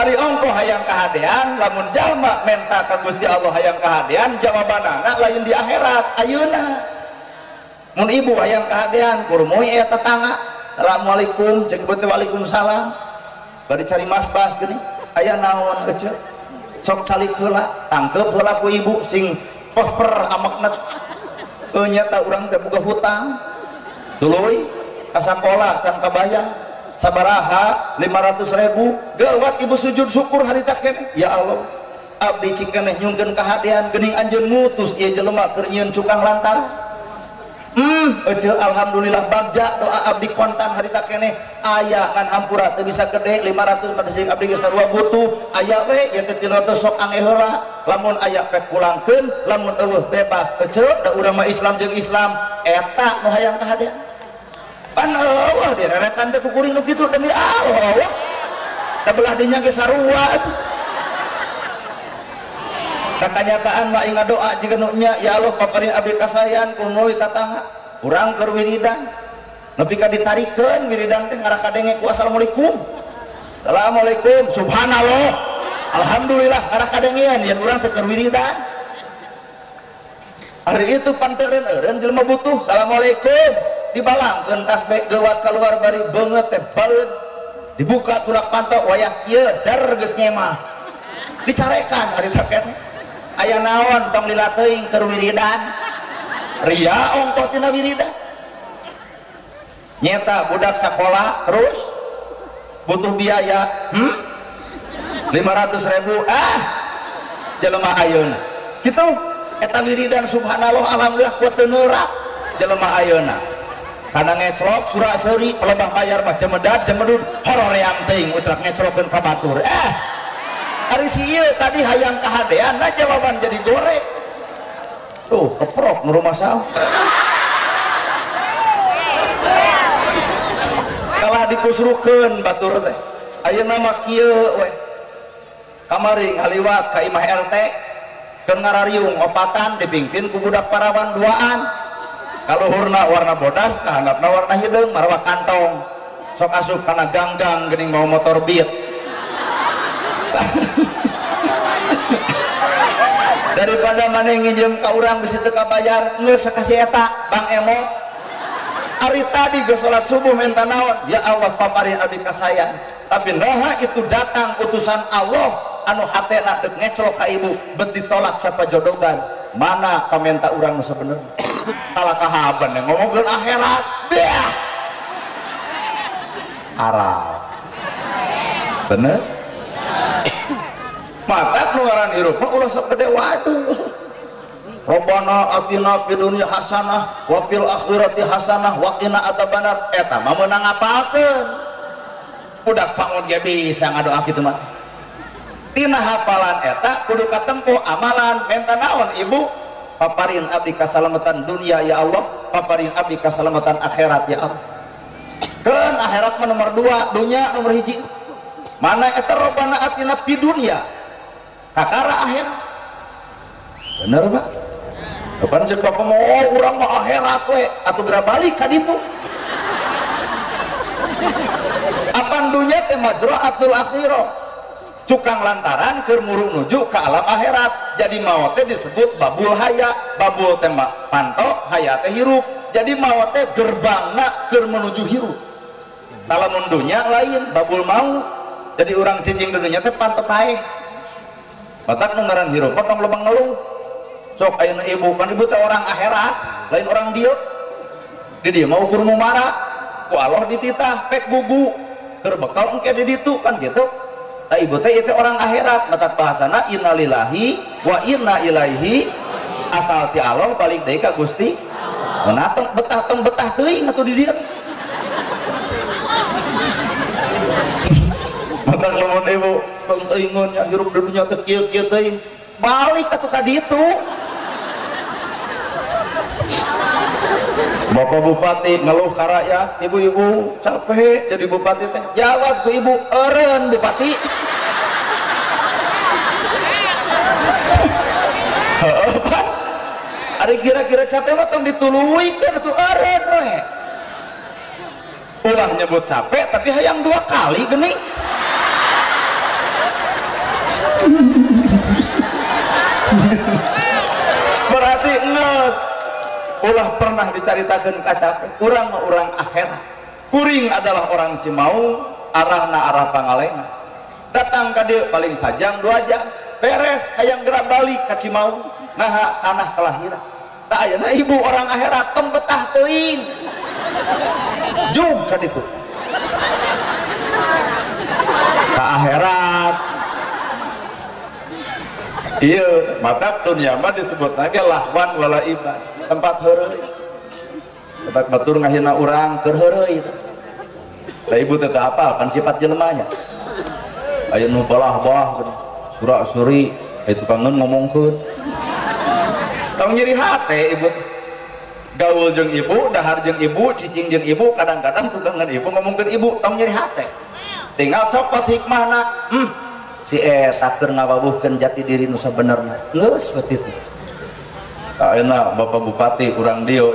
Ari ongko hayang kahadean, lamun jalma menta ka Gusti Allah hayang kahadean, jawabanana lain di akhirat ayeuna. Mun ibu hayang kahadean kurmoy aya tetangga, assalamualaikum, cek beuteung waalaikumsalam. Bari cari masbas geuning, aya naon ece? Sok calik heula, tangkep heula ku ibu sing per amakna. Nyata urang teh boga hutang. Tuluy ka sakola can kabayar. Sabaraha 500.000 gawat ibu sujud syukur harita keneh ya Allah abdi cik keneh nyungkeun kahadean geuning anjeun ngutus ieu jelema keur nyieun cukang lantar alhamdulillah bagja doa abdi kontan harita keneh aya kan hampura teu bisa gede 500 pada sing abdi geus sarua butuh aya we ieu teh tilotos sok angge heula lamun aya pek pulangkeun lamun eueuh bebas da urang mah Islam jeung Islam eta nu hayang kahadean pan Allah direretan teh kukuring nu kitu demi Allah da belah dinya ge sarua da kanyataan mah ingat doa jiga nu nya ya Allah paparin abdi kasayan kunoy tatangga urang keur wiridan nepi ka ditarikeun wiridan teh ngarah kadenge ku assalamualaikum assalamualaikum subhanallah alhamdulillah ngarah kadengean yen urang teh keur wiridan hari itu panteureun eureun jelema butuh assalamualaikum dibalangkeun tasbih geuwat keluar bari beungeut teh baeud dibuka tulak pantok wayah kieu dar geus nyemah dicarekan ari teh keneh aya naon tong lila teuing keur wiridan ria ongko tina wiridan nyeta budak sakola terus butuh biaya 500.000 jelema ayeuna kitu eta wiridan subhanallah alhamdulillah ku teu neurap jelema ayeuna karena ngeclok surah seuri pelebah bayar mah cemedat cemedut horor yang ting ucap ngeclokeun ka batur ari si ieu tadi hayang kahadean nah jawaban jadi goreng tuh keprok nu rumah sah kalah dikusrukeun batur teh ayeuna mah kieu we kamari ngaliwat ka imah RT keur ngarariung opatan dipingpin ku budak parawan duaan kaluhurna warna bodas kahandapna warna hideung marwah kantong sok asup kana ganggang geuning mau motor beat daripada maneh nginjem ka urang bisi teu kabayar geus sakasih eta Bang Emo ari tadi geus salat subuh minta naon ya Allah paparin abdi kasayang tapi naha itu datang utusan Allah anu hatena deuk ngeclok ka ibu bet ditolak sapajodogan mana kamenta urang nu sabenerna kalah kahaban yang ngomongin akhirat dah arah bener mata keluaran hirup ulah sok gede waduh Rabbana atina fid dunya hasanah wa fil akhirati hasanah wa qina adzabannar eta mah meunang ngapalkeun budak pangun ge bisa ngadoa kitu mah tina hafalan eta kudu katempuh amalan menta naon ibu paparin abdi kasalamatan dunia ya Allah paparin abdi kasalamatan akhirat ya Allah keun akhirat mah nomor 2 dunya nomor 1 mana eta Rabbana atina fid dunya kakara akhirat bener Pak depan cek bapak mau urang mah akhirat we atuh geura balik ka ditu apan dunya teh majra'atul akhirah cukang lantaran keur muru nuju ke alam akhirat jadi maot teh disebut babul haya babul teh panto haya teh hirup jadi maot teh gerbangna keur menuju hirup lamun dunya lain babul maut jadi urang cicing dunya teh panto paeh matak nu ngaran hirup potong lubang ngeluh sok ayeuna ibu kan ibu teh orang akhirat lain orang dieu di dieu mah ukur mumara ku Allah dititah pek bubu keur bekal engke di ditu kan gitu. Nah, ibu teh itu orang akhirat matak bahasana innalillahi wa inna ilaihi asal ti Allah balik deui ka Gusti nah tong betah teuing atuh di dieu matak lamun ibu tong teuingeun nya hirup di dunya teh kieu-kieu teuing balik atuh ka ditu Bapak Bupati ngeluh ka rakyat ibu-ibu capek jadi bupati teh jawab ku ibu eureun bupati ari kira-kira capek mah tong dituluikeun atuh eureun we ulah nyebut capek tapi hayang 2 kali geuning berarti nges ulah pernah dicaritakeun kacape urang akhirat kuring adalah orang Cimaung arahna arah Pangalengan datang ka dieu paling sajam 2 jam beres hayang gerak balik ka Cimaung naha tanah kelahiran tak ayeuna ibu orang akhirat tong betah teuing jug ka ditu ka akhirat iya mata dunia mah disebut lagi lahwan wala iban tempat heureuy tempat batur ngahina urang keur heureuy da ibu teh apal kan sifat jelemanya aya nu balah-balah sura-suri itu kangen ngomongkeun tong nyeri hate ibu gaul jeung ibu dahar jeung ibu cicing jeung ibu kadang-kadang tukangan ibu ngomongkeun ibu tong nyeri hate tinggal copot hikmahna si eta keur ngawabuhkeun jati diri nu sabenerna geus seperti itu ayeuna Bapak Bupati urang dieu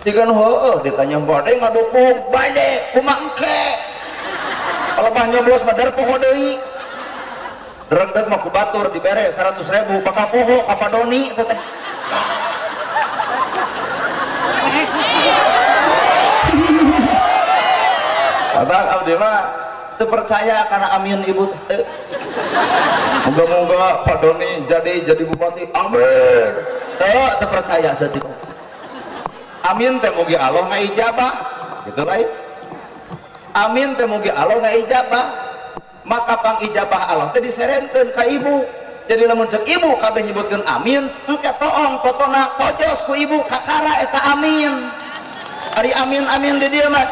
tigan heueuh ditanya bade ngadukung bade kumaha engke kalau bah nyoblos mah dar poho deui deg mah ku batur dibere 100.000 bakal poho ka Padoni eta teh kata abdi mah teu percaya karena amin ibu teh moga-moga Pak Doni jadi bupati amin teu percaya saeutik amin teh mugi Allah ngaijabah gitu lain amin teh mugi Allah ngaijabah maka pangijabah Allah teh diserenkeun ka ibu jadi lamun ceuk ibu kabeh nyebutkeun amin engke toong fotona tojos ku ibu kakara eta amin ari amin di dieu mah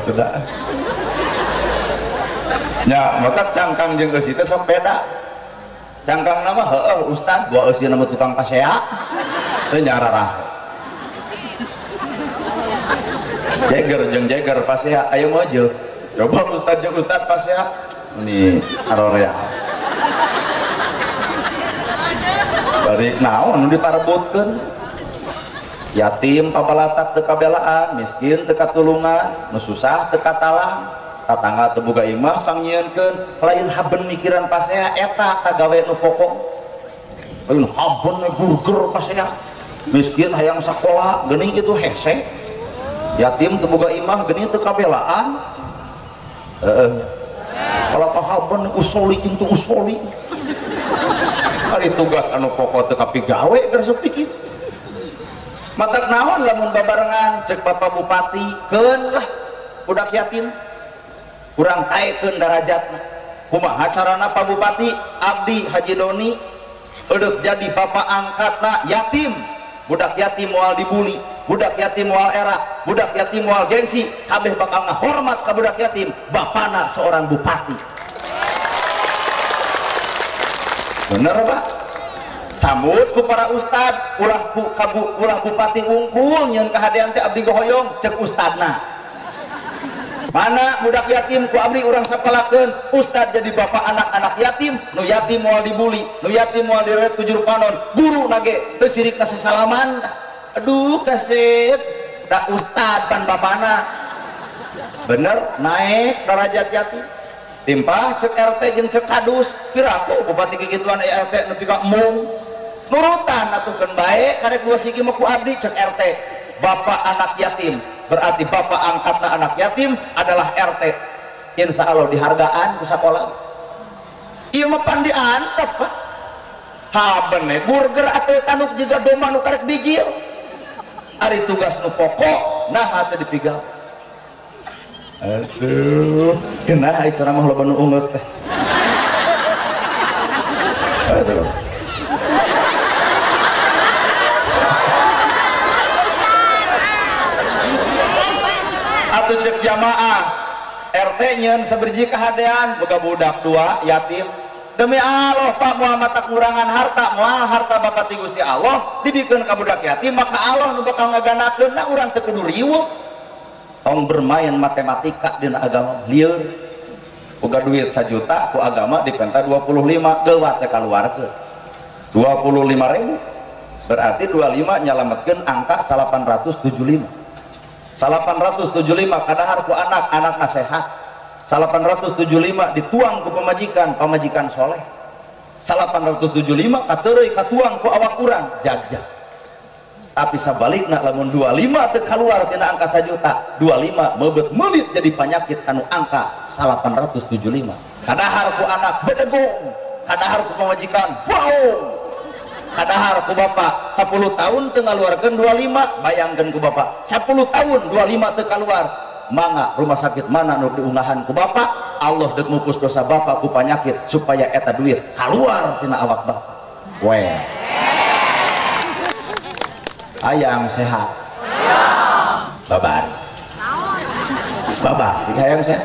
tidak nya mata cangkang jeung geus teh sok beda cangkang nama heueuh ustad gua eusi nama tukang pasea teu nyararah jeger jeung jeger pasea aya mojo coba ustad jeung ustad pasea ini arorea bari naon nu diparebutkeun yatim pabalatak teu kabelaan miskin teu katulungan nu susah teu katalang tatangga teu boga imah kang nyieunkeun lain haben mikiran pasea eta tagawe nu pokok lain haben burger pasea miskin hayang sakola geuning itu hese yatim teu boga imah geuning teu kabelaan kalau tahaban usoli jeung teu usoli ari tugas anu pokok teu kapigawe keur supikir matak naon lamun babarengan cek Bapak Bupati keun lah budak yatim kurang taekeun darajatna kumaha carana Pak Bupati abdi Haji Doni eudeuh jadi bapak angkatna yatim budak yatim moal dibuli budak yatim moal era budak yatim moal gengsi kabeh bakal ngahormat ka budak yatim bapana seorang bupati bener Pak sambut ku para ustad ulah bupati wungkul nyeun kahadean teh abdi gohoyong cek ustadna mana budak yatim ku abdi urang sakolakeun ustad jadi bapak anak-anak yatim nu yatim moal dibuli nu yatim moal direret tujur panon guru nage teu sirik ka sasalaman aduh kasep da ustad pan bapana bener naik derajat yatim timpah cek RT jeung cek kadus piraku bupati kikituan RT nepi ka mung nurutan atukeun bae karek dua sigi mah ku abdi cek RT bapak anak yatim berarti bapak angkatna anak yatim adalah RT insya Allah dihargaan ku sakola ieu mah pan diantep Pak habene burger atau tanduk juga domba nu karek bijil ari tugas nu pokok nah atuh dipigal aduh geunah ai ceramah loba nu ungeut teh aduh atuh cek jamaah RT nyeun saberji kahadean boga budak 2 yatim demi Allah Pak Muhammad tak ngurangan harta moal harta Bapak ti Gusti Allah dibikeun ka budak yatim maka Allah nu bakal ngaganakeun na urang teu kudu riweuh tong bermain matematika dina agama lieur boga duit 1 juta ku agama dipenta 25 geuwat teh kaluarkeun 25.000 berarti 25 nyalametkeun angka 875 875 kadahar ku anak nasehat. 875 dituang ku pamajikan soleh. 875 katereuy katuang ku awak urang jagjag. Tapi sabalikna lamun 25 teu kaluar tina angka 1 juta, 25 meubet melit jadi penyakit anu angka 875. Kadahar ku anak bedegong, kadahar ku pamajikan baung, kadahar ku bapak 10 tahun teu ngaluarkeun 25, bayangkeun ku bapak 10 tahun 25 teu kaluar, mangga rumah sakit mana nu diungahan ku bapak, Allah deuk mupus dosa bapak ku penyakit supaya eta duit kaluar tina awak bapak. Weh hayang sehat babari hayang sehat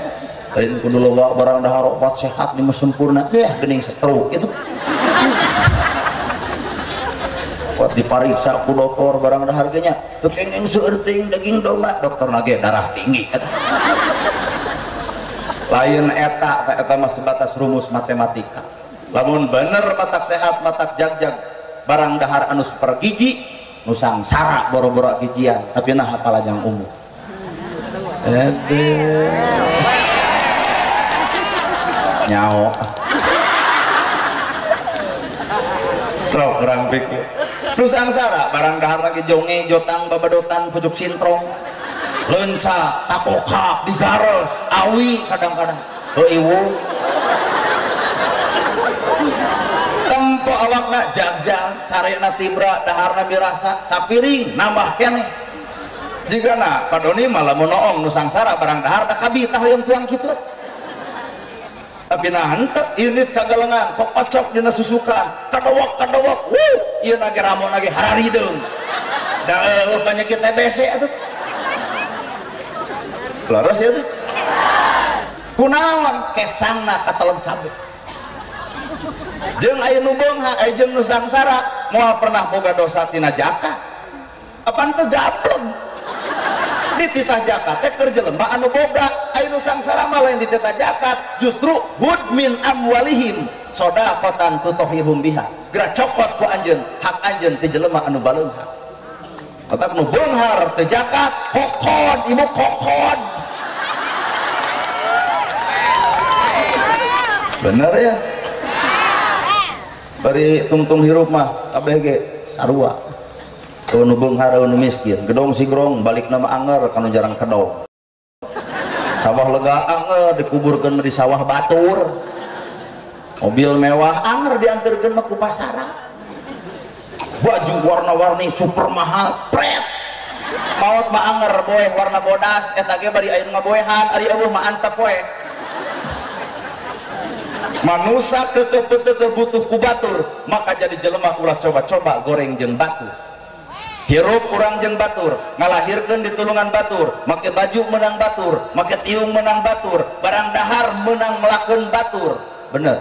lain kudu loba barang dahar obat sehat di sempurna ya geuning stroke itu buat dipariksa ku dokter barang dahar ge nya teu kengeng seueuting daging dona dokter nage darah tinggi eta lain eta mah sebatas rumus matematika. Lamun bener matak sehat matak jagjag barang dahar anu super giji nusang sara boro-boro gijian tapi nah hafal yang umum nyaho sok kurang pikir nusang sara barang dahar lagi jonge jotang babadotan pucuk sintrong lenca takokak digaros awi kadang-kadang iwu tempo awakna jagjag sarena tibra daharna mirasa sapiring nambah keneh jigana padoni malah monoong nu sangsara barang dahar da kabitah hoyong tuang kitu tapi nah henteu init kagalengan kok kocok dina susukan kadawak ieu nage ramon nage hararideung da penyakit TBC atuh laras ya tuh kunaon kesangna kateleng kabeh jeung aya nu beungha jeung nu sangsara moal pernah boga dosa tina zakat apaan teu gapleng dititah zakat teh keur jelema anu boga aya nu sangsara mah lain dititah zakat justru hud min amwalihim shadaqatan tutahhirum biha geura cokot ku anjeun hak anjeun ti jelema anu baleungha otak nu beunghar teu zakat kokod ibu kokod bener ya bari tungtung hirup mah kabeh ge sarua nu beunghar nu miskin gedong sigrong balik nama anger kanu jarang kedong sawah lega anger dikuburkeun di sawah batur mobil mewah anger dianterkeun mah ku pasara baju warna-warni super mahal pret maot mah anger boeh warna bodas eta ge bari aya ngaboehan ari eueuh mah antep we manusia kekeh butuh ku batur maka jadi jelema ulah coba-coba goreng jeung batur hirup urang jeung batur ngalahirkeun di tulungan batur make baju menang batur make tiung menang batur barang dahar menang melakeun batur bener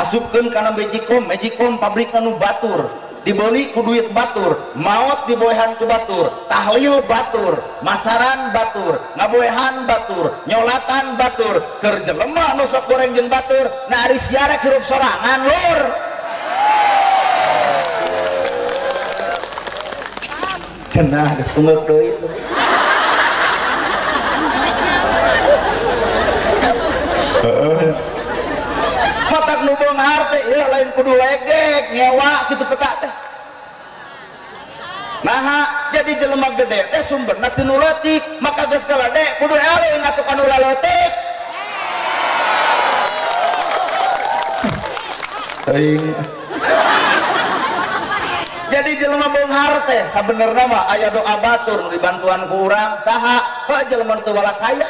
asupkeun kana Magicom pabrik anu batur dibeli ku duit batur maot diboehan ku batur tahlil batur masaran batur ngaboehan batur nyolatan batur keur jelema nu sok goreng jeung batur na ari siarek hirup sorangan lur kenah geus ungeuk deui matak nu beunghar teh ieu lain kudu legek nyewa kitu peta teh nah jadi jelema gede teh sumberna ti nu leutik maka geus galede kudu eling atuh kanu leutik teuing jadi jelema beunghar teh sabenerna mah aya doa batur nu dibantuan ku urang saha heuh jelema teu wala kaya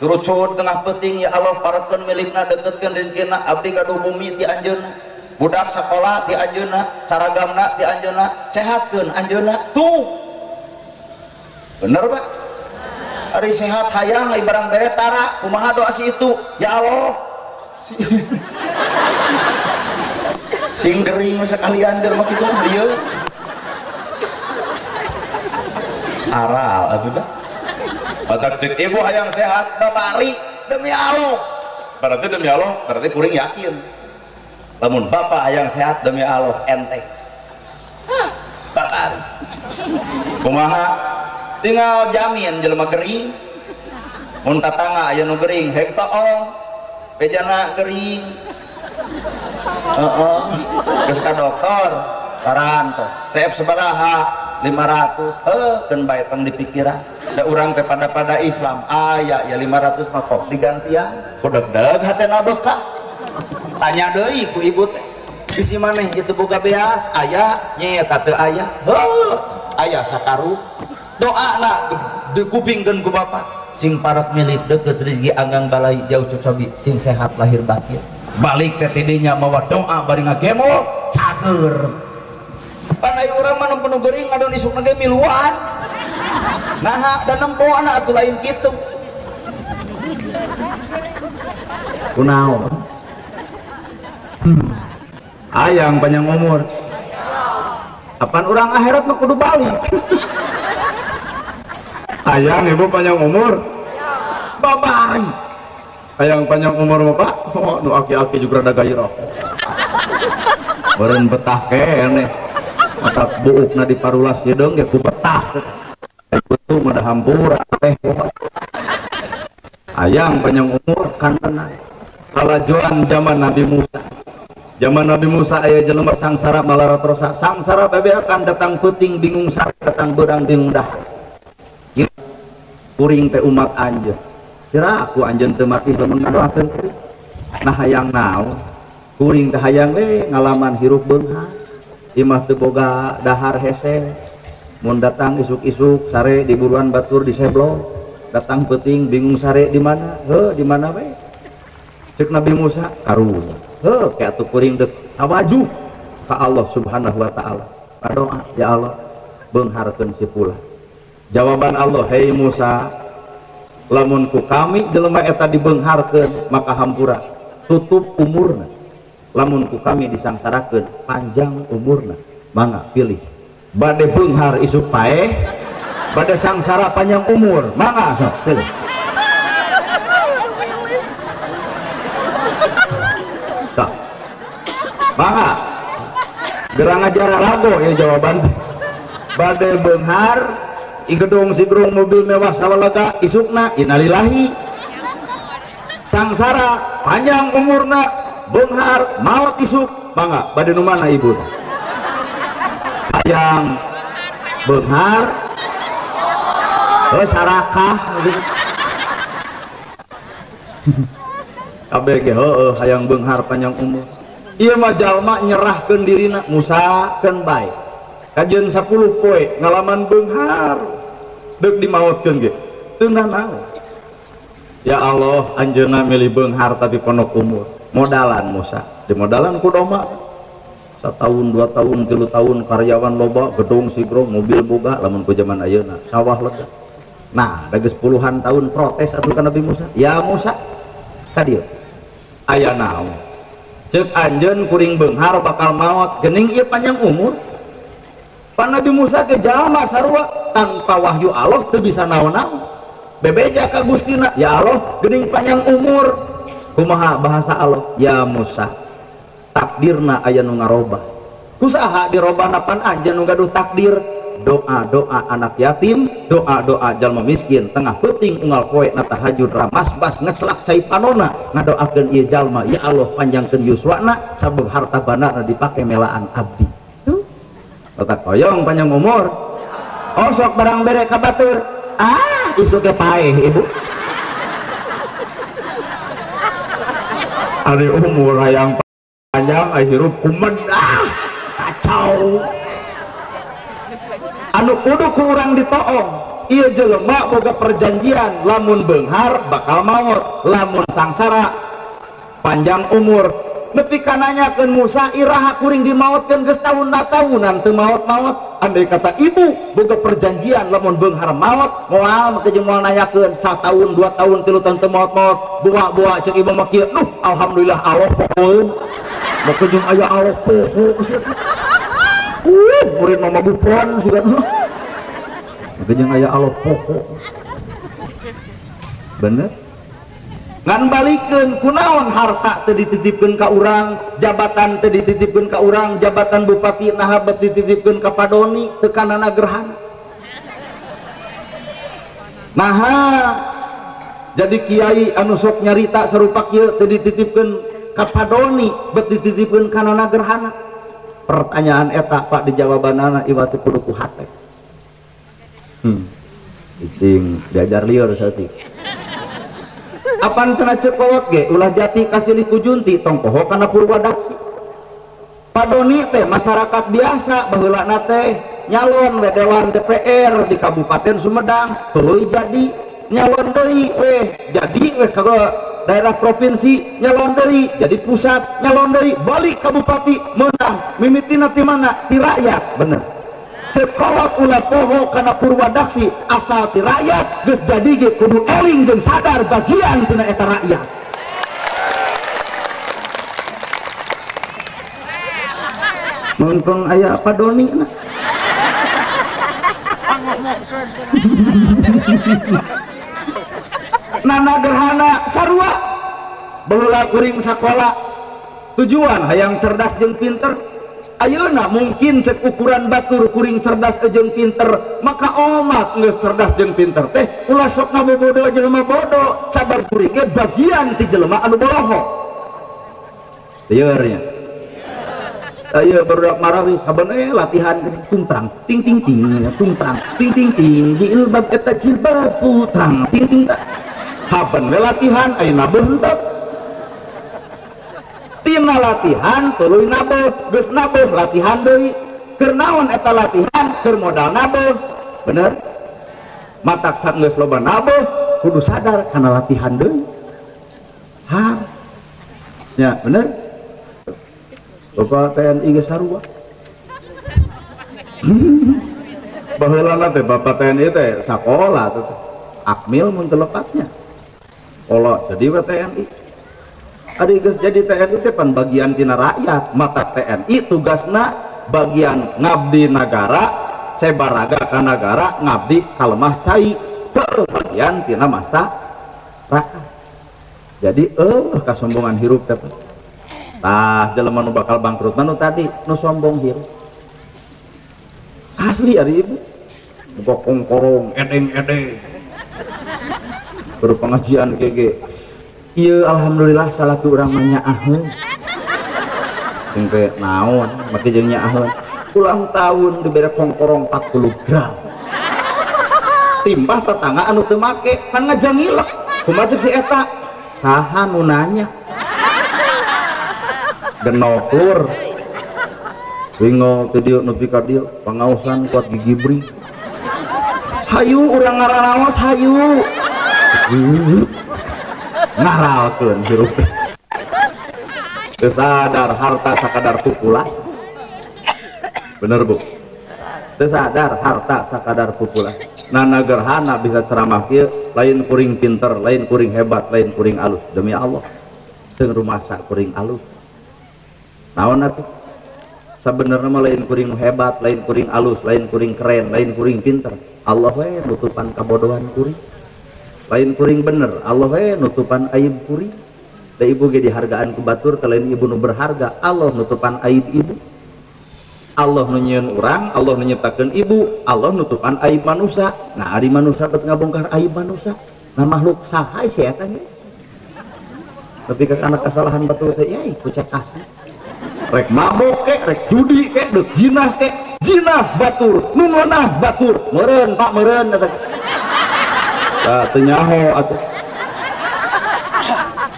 turucud tengah peuting ya Allah parekeun milikna deukeutkeun rezekina abdi gaduh bumi ti anjeunna budak sakola ti anjeunna saragamna ti anjeunna sehatkeun anjeunna tuh bener Pak ari sehat hayang ai barang bere tara kumaha doa si itu ya Allah sing gering sekalian jer mah kitu dieu aral atuh dah batak cek ibu hayang sehat babari demi Allah berarti demi Allah berarti kuring yakin lamun bapak hayang sehat demi Allah enteng babari kumaha tinggal jamin jelema gering mun tatangga aya nu gering hek toong bejana gering geus ka dokter saran teh sep sabaraha 500 keun bae tong dipikiran da urang teh pada Islam aya ya 500 mah kok digantian ku deg-deg hatena bekah tanya deui ku ibu teh bisi maneh kitu boga beas aya nyeta teu aya aya sakaru doana dikupingkeun ku bapak sing parat milik deukeut rezeki anggang balai jauh cocobi sing sehat lahir batin balik teh tidinya mawa doa bari ngagemol cager pan aya urang mah nempo geuring ngadon isukna ge miluan nah dan nempoana atuh lain kitu kunaon ayang panjang umur apaan orang akhirat mah kudu balik ayang ibu panjang umur babari ayang panjang umur bapak nu aki-aki juga rada gairah beureun betah kene mata buukna diparulas hideung ge ku betah itu mah hampura teh ayang panjang umur kan tenang kalajuan zaman Nabi Musa. Zaman Nabi Musa aya jelema sangsara malarat rosa sangsara bebeakan datang peuting bingung sare datang beurang bingung dahar kuring teh umat anjeun kira aku anjeun teu mati lamun ngadoakeun kuring nah hayang naon kuring teh hayang we ngalaman hirup beunghar imah teu boga dahar hese mun datang isuk-isuk sare di buruan batur di seblok datang peuting bingung sare di mana di mana we cek Nabi Musa karunya kayak atuh kuring dek tawaju ka Allah subhanahu wa ta'ala doa ya Allah beungharkeun si pula jawaban Allah hei Musa lamun ku kami jelema eta dibeungharkeun maka hampura tutup umurna lamun ku kami disangsarakeun panjang umurna mangga pilih bade beunghar isuk paeh bade sangsara panjang umur mangga sok pilih maka gerang ajar lago ya jawaban bade beunghar igedong sigrung mobil mewah sawalaga isukna innalillahi sangsara panjang umurna beunghar maot isuk mangga bade nu mana ibu hayang beunghar sarakah kabeh ge heueuh hayang beunghar panjang umur ieu mah jalma nyerahkeun dirina musakeun bae kajeun 10 poe ngalaman beunghar deuk dimaotkeun ge teu nanaon ya Allah anjeunna milih beunghar tapi pondok umur modalan Musa dimodalan ku doma satahun 2 tahun 3 tahun karyawan loba gedung sigrong mobil boga lamun ku zaman ayeuna sawah lega nah da geus puluhan tahun protes atuh ka Nabi Musa ya Musa ka dieu aya naon cek anjeun kuring beunghar bakal maot geuning ieu panjang umur pan Nabi Musa ke jalma sarua tanpa wahyu Allah teu bisa naon-naon bebeja ka Gustina ya Allah geuning panjang umur kumaha bahasa Allah ya Musa takdirna aya nu ngarobah kusaha dirobahna pan anjeun nu gaduh takdir doa-doa anak yatim doa-doa jalma miskin tengah peuting unggal poe na tahajud ramas bas ngecelak cai panona ngadoakeun ieu jalma ya Allah panjangkeun yuswana sabab harta bandana dipake melaan abdi tuh otak koyong panjang umur oh sok barang bere ka batur isu ke paeh ibu ari umur hayang panjang hirup kumedah kacau anu kudu ku urang ditoong ieu jelema boga perjanjian lamun beunghar bakal maot lamun sangsara panjang umur nepi ka nanyakeun Musa iraha kuring dimaotkeun geus tahunan teu maot-maot andai kata ibu boga perjanjian lamun beunghar maot moal make jeung moal nanyakeun 1 tahun 2 tahun 3 tahun teu maot-maot buah cek ibu mah kieu alhamdulillah Allah poho make jeung aya Allah poho murid mama bupron sudah jeung aya Allah poho bener ngan balikeun kunaon harta teu dititipkeun ka urang jabatan teu dititipkeun ka urang jabatan bupati naha bet dititipkeun ka padoni teu kanana gerhana Nah jadi kiai anu sok nyarita serupa kieu teu dititipkeun ka Padoni bet dititipkeun ka Nana Gerhana. Pertanyaan eta Pak di jawabanana ieu teh kudu ku hate. Icing diajar lieur saeutik. Apan cenah cekolot ge ulah jati kasilih ku Junti tong poho kana Purwadaksi. Padoni teh masyarakat biasa baheulana teh nyalon we dewan DPR di Kabupaten Sumedang tuluy jadi nyalon deui jadi ka daerah provinsi nyalon deui jadi pusat nyalon deui balik ka bupati menang mimitina ti mana ti rakyat bener cekolot ulah poho kana Purwadaksi asal ti rakyat geus jadi ge kudu eling jeung sadar bagian tina eta rakyat. Mumpung aya Padoni na Nana Gerhana sarua baheula kuring sakola tujuan hayang cerdas jeung pinter. Ayeuna mungkin cek ukuran batur kuring cerdas jeung pinter maka omat geus cerdas jeung pinter teh ulah sok ngabobodo jelema bodoh sabar kuring ge bagian ti jelema anu boloho. Lieur nya ayo barudak marawi saban latihan gini tungtrang ting ting ting tungtrang ting ting ting jilbab eta jilbab putrang ting ting haban we latihan ayeuna beunteuk tina latihan tuluy nabuh geus nabuh latihan deui keur naon eta latihan keur modal nabuh bener matak sak geus loba nabuh kudu sadar kana latihan deui har nya bener. Bapak TNI geus sarua. Baheulana teh Bapak TNI teh sakola teh. Akmil mun teu lepatnya. Olo jadi we TNI. Ari geus jadi TNI teh pan bagian tina rakyat, mata TNI tugasna bagian ngabdi nagara, sebaraga ka nagara, ngabdi ka lemah cai, bagian tina masa rakyat. Jadi kasombongan hirup teh. Tah jelema nu bakal bangkrut manu tadi nu sombong hirup asli ari ibu bokong korong edeng-edeng berpengajian gege ieu alhamdulillah salaku urang nyaahkeun sing teh naon make jeung nyaahkeun ulang tahun dibere kongkorong 40 gram timbah tetangga anu teu make kan ngajangilek kumaha si eta saha nu nanya genoklur wingol teu dieu nepi ka dieu pangaosan kuat gigibri hayu urang ngararaos hayu ngaralkeun hirup teu sadar harta sakadar pupulas bener bu teu sadar harta sakadar pupulas. Nana Gerhana bisa ceramah kieu lain kuring pinter lain kuring hebat lain kuring alus demi Allah teu rumasa kuring alus naon atuh sabenerna mah lain kuring hebat lain kuring alus lain kuring keren lain kuring pinter Allah we nutupan kabodohan kuring lain kuring bener Allah we nutupan aib kuring da ibu ge dihargaan ku batur ka lain ibu nu berharga Allah nutupan aib ibu Allah nu nyieun urang Allah nu nyiptakeun ibu Allah nutupan aib manusia. Nah ari manusia bet ngabongkar aib manusia nah makhluk saha si eta nya tapi ka kana kesalahan batur teh yai ku cek asli rek mabok kek, rek judi kek, dek jinah kek, jinah batur, nungonah batur, meren pak meren, teu nyaho atuh,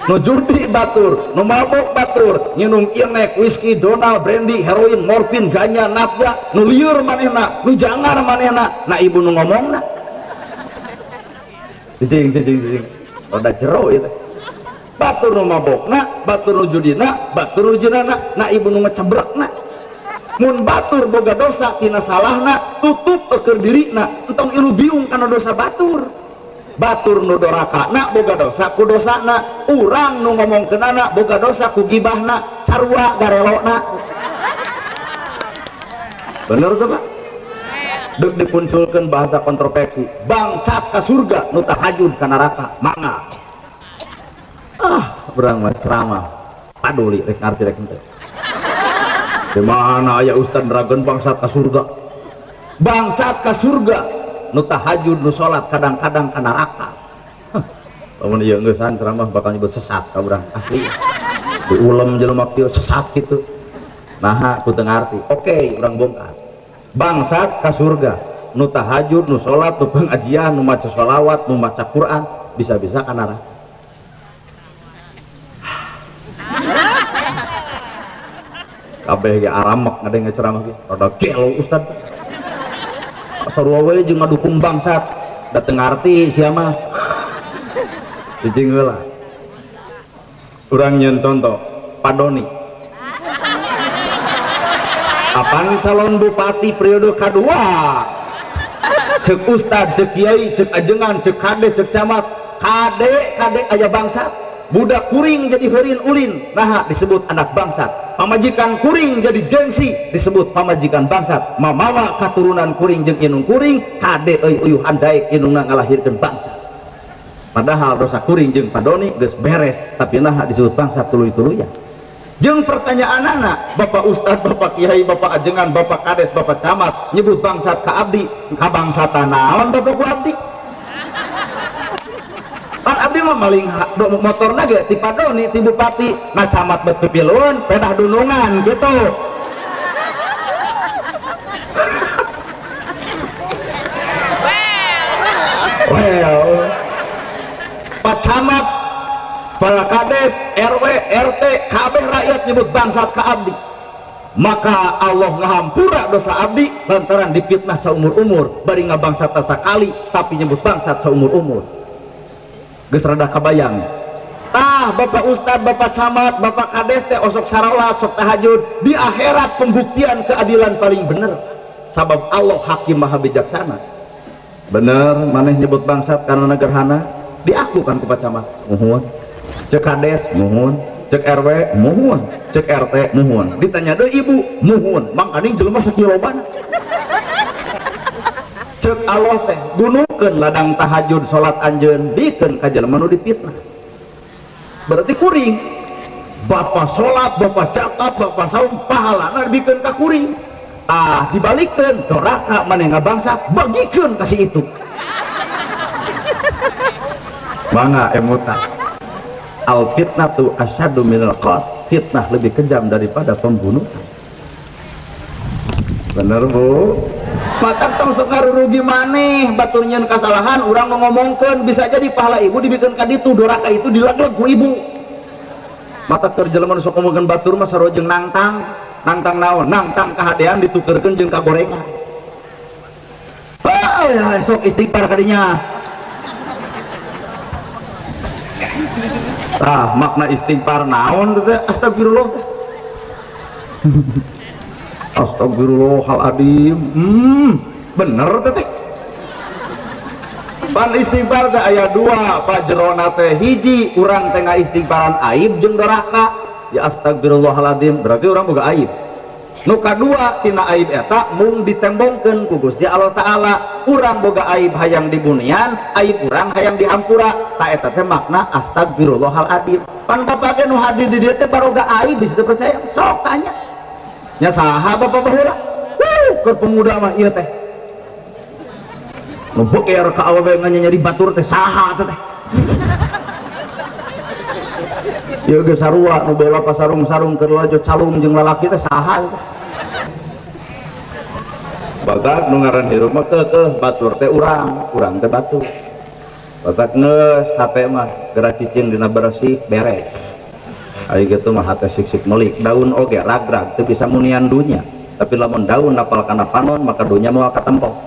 nu judi batur, nu mabok batur, nginum inek, whisky, donal, brandy, heroin, morfin, ganja, nafja, nu liur manehna, nu jangar manehna, nah ibu nu ngomongna, jijing, roda jero itu. Batur nu mabokna, batur nu judina, batur nu jinana, na ibu nu ngecebrekna. Mun batur boga dosa tina salahna, tutup keur dirina, entong ilu biung kana dosa batur. Batur nu dorakana boga dosa ku dosana, urang nu ngomongkeunana boga dosa ku gibahna, sarua garelona. Bener tuh Pak? Dek dipunculkeun bahasa kontroversi, bangsat ka surga nu tahajud ka neraka, mangga. Berang mah ceramah paduli rek ngarti rek henteu di mana aya ustad nerageun bangsat ka surga nu tahajud nu salat kadang-kadang kana neraka. Lamun ieu geus ceramah bakal nyebut sesat ka urang asli. Diulem jelema kieu sesat kitu. Nah, ku teu ngarti. Oke, urang bongkar. Bangsat ka surga, nu tahajud, nu salat, nu pengajian, nu maca shalawat, nu maca Quran, bisa-bisa ka neraka. Kabeh ge aramek ngadenge ceramah ge. Rada gelo ustad. Sarua we jeung ngadukung bangsat, da teu ngarti sia mah. Cicing heula. Urang nyeun contoh, Pak Doni. Apaan calon bupati periode kedua? Cek ustad, cek kiai, cek ajengan, cek kade, cek camat, kade aya bangsat. Budak kuring jadi heureun ulin, nah disebut anak bangsat. Pamajikan kuring jadi gengsi, disebut pamajikan bangsat. Mamawa katurunan kuring jeung inung kuring, kade euy uyuhan daek inungna ngalahirkeun bangsat. Padahal dosa kuring jeung padoni geus beres, tapi nah disebut bangsat tuluy-tuluyan. Jeung pertanyaan anak, Bapak Ustad, Bapak Kiai, Bapak Ajengan, Bapak Kades, Bapak Camat nyebut bangsat ka abdi, ka bangsatan naon Bapak ku abdi? Pan abdi mah maling motorna ge ti padoni ti bupati, na camat bet pipiluan pedah dunungan gitu. Well, Pak Camat, para kades, RW, RT, kabeh rakyat nyebut bangsat ka abdi. Maka Allah ngahampura dosa abdi lantaran dipitnah saumur-umur, bari ngabangsat sakali tapi nyebut bangsat saumur-umur. Geus rada kabayang. Bapak Ustad, Bapak Camat, Bapak Kades teh osok sarolat, sok tahajud, di akhirat pembuktian keadilan paling bener. Sabab Allah hakim maha bijaksana. Bener maneh nyebut bangsat karena gerhana, diakukan ku Pak Camat. Muhun. Cek Kades muhun, cek RW muhun, cek RT muhun. Ditanya deui ibu muhun, mangkaning jelema sakilobana. Cek Allah teh gunukeun ladang tahajud salat anjeun bikeun ka jelema nu dipitnah. Berarti kuring bapak salat, bapak catat, bapak saum pahalana dikeun ka kuring. Dibalikeun doraka maneh ngabangsat bagikeun ka si itu. Mangga emuta. Al fitnatu asyaddu minal qatl. Fitnah lebih kejam daripada pembunuhan. Bener Bu? Matak tong sok ngarurugi maneh batur nyeun kasalahan urang ngomongkeun bisa jadi pahala ibu dibikeun ka ditu doraka itu dilagleg ku ibu. Matak keur jelema nu sok ngomongkeun batur mah sarua jeung nangtang naon? Nangtang kahadean ditukeurkeun jeung kagorengan. Ya sok istighfar kadinya. Makna istighfar naon teh? Astagfirullah. Astagfirullahaladzim. Bener teh. Pan istighfar teh aya dua, Pak jerona teh hiji urang teh istighfaran aib jeung doraka. Ya astagfirullahaladzim berarti urang boga aib. Nu kadua tina aib eta mung ditembongkeun ku Gusti Allah taala, urang boga aib hayang dibunian, aib urang hayang dihampura. Ta eta teh makna astagfirullahaladzim. Pan bapak nu hadir di dieu teh baroga aib bisa percaya. Sok tanya. Nya saha bapak baheula? Keur pemuda mah ieu teh. Nu beker ka awewe nyari batur teh saha teh. Ieu ge sarua nu bela pasarung-sarung keur lajo calung jeung lalaki teh saha teh. Batak nu ngaran hirup mah keukeuh batur teh urang teh batur. Batak geus hate mah geura cicing dina bersih beres. Ari gitu mah hate sik-sik melik, daun oge ragrag teu bisa munian dunya. Tapi lamun daun napal kana panon maka dunya moal katempok.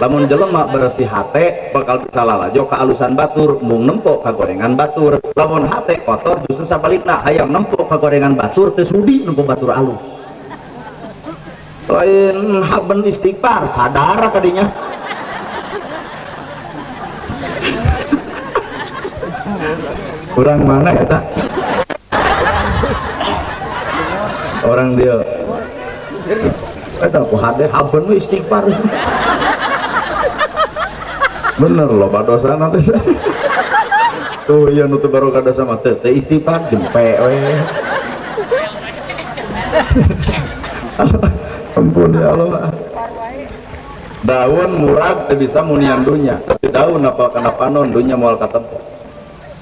Lamun jelema bersih hate bakal bisa lalajo ka alusan batur, mung nempok ka gorengan batur. Lamun hate kotor justru sabalikna hayang nempok ka gorengan batur teu sudi nempok batur alus. Lain haben istighfar sadar kadinya. Kurang mana eta? Orang dia eta ku hade haben we istighfar. Bener loh pak dosa nanti tuh ya nutup baru kada sama teh istighfar jempe we. Ampun ya Allah. daun murag teu bisa munian dunya tapi daun apal kana panon dunya moal katempo.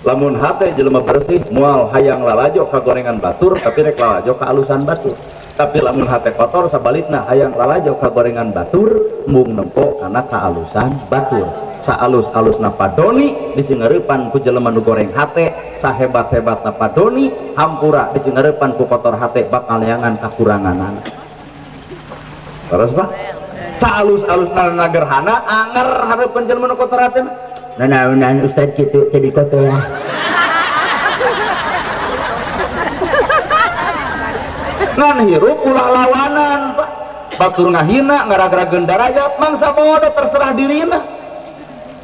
Lamun hate jelema bersih moal hayang lalajo ka gorengan batur tapi rek lalajo ka alusan batur. Tapi lamun hate kotor sabalikna hayang lalajo ka gorengan batur mung nempo kana ka alusan batur. Saalus-alusna padoni disingareupan ku jelema nu goreng hate, sahebat-hebatna padoni hampura disingareupan ku kotor hate bakal neangan kakuranganana. Terus Pak, saalus-alusna nagerhana anger hareupeun jelema nu kotor hate. Nanaonan Ustaz kitu jadi kotor ya. Ngan hirup ulah lawanan Pak. Batur ngahina ngaragrageun darajat mangsa bodoh terserah dirina.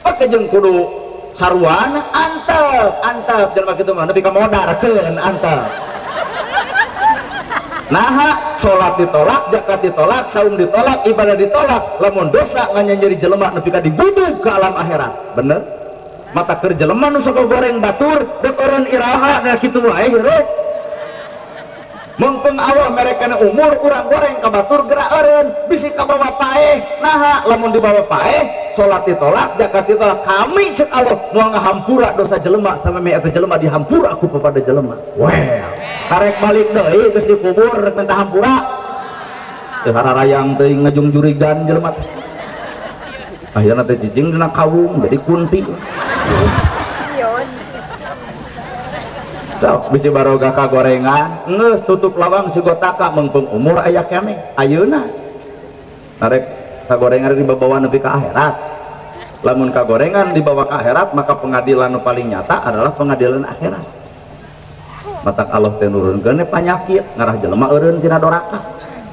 Pakai jeung kudu sarwana antep jelema kitu mah nepi ka modarkeun antep. Naha salat ditolak, zakat ditolak, saum ditolak, ibadah ditolak, lamun dosa nganyeri jelema nepi ka digudug ka alam akhirat. Bener? Mata keur jelema nu sok goreng batur dek eureun iraha da kitu wae hirup. Mumpung awal mereka umur urang goreng ka batur gerak eureun bisi ka bawa paeh. Naha lamun dibawa paeh salat ditolak, zakat ditolak, kami cek Allah moal ngahampura dosa jelema sameme eta jelema dihampura ku pepada jelema. Well, karek balik deui geus dikubur rek minta hampura. Teu hararayang teuing ngajungjurigan jelema teh. Akhirna teh cicing dina kawung jadi kunti. So, bisi baroga ka gorengan ngeus tutup lawang si gotaka mengpeng umur aya keneh ayeuna narek ka gorengan dibawa nepi ka akhirat. Lamun ka gorengan dibawa ka akhirat maka pengadilan nu paling nyata adalah pengadilan akhirat. Matak Allah teh nurunkeun panyakit ngarah jelema eureun tina doraka.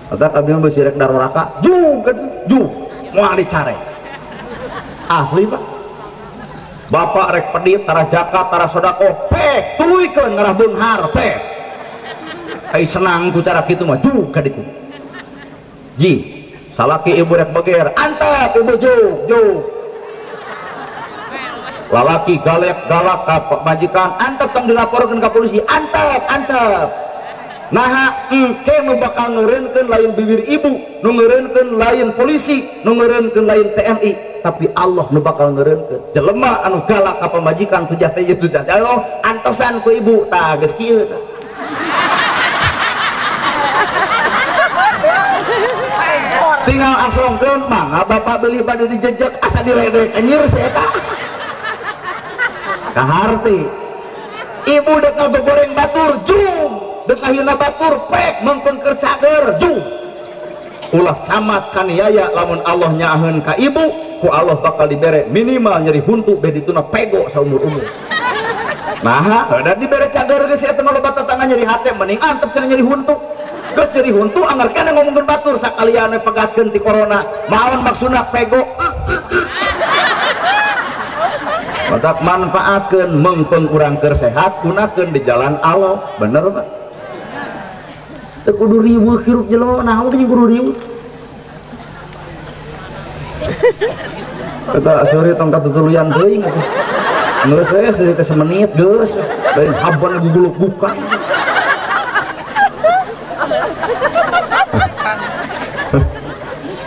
Matak abdi bisi rek doraka jug moal dicare asli Pak. Bapak rek pedit tara zakat tara sedekah teh tuluykeun ngarah beunghar teh ai senang ku cara kitu mah juga ditu ji salaki ibu rek beger antep ibu jug lalaki galak ka majikan antep tong dilaporkeun ka polisi antep naha engke nu bakal ngeureunkeun lain bibir ibu nu ngeureunkeun lain polisi nu ngeureunkeun lain TNI tapi Allah nu bakal ngeureunkeun jelema anu galak ka pamajikan tujah teh tujah Allah antosan ku ibu tah geus kieu tah. Tinggal asongkeun mangga bapak beli bade dijejek asa diledek anjir saya eta kaharti ibu dek ngagoreng batur jung dek ayeuna batur pek mengpeng keur cager jung ulah samat kaniaya lamun Allah nyaheun ka ibu ku Allah bakal dibere minimal nyeri huntu beh dituna pego saumur-umur. Nah, da dibere cager geus eta mah loba tetangga nyeri hate mending antep cenah nyeri huntu. Geus nyeri huntu anggar keneh ngomongkeun batur sakalian we pegatkeun ti corona. Maon maksudna pego. Matak manfaatkeun mengpeung urang keur sehat gunakeun di jalan Allah. Bener Pak? Teu kudu riweuh hirup jelema naon teh kudu riweuh. Kata sore tong katutuluyan teuing atuh. Geus we seueur teh semenit geus. Lain haban guguluk bukan.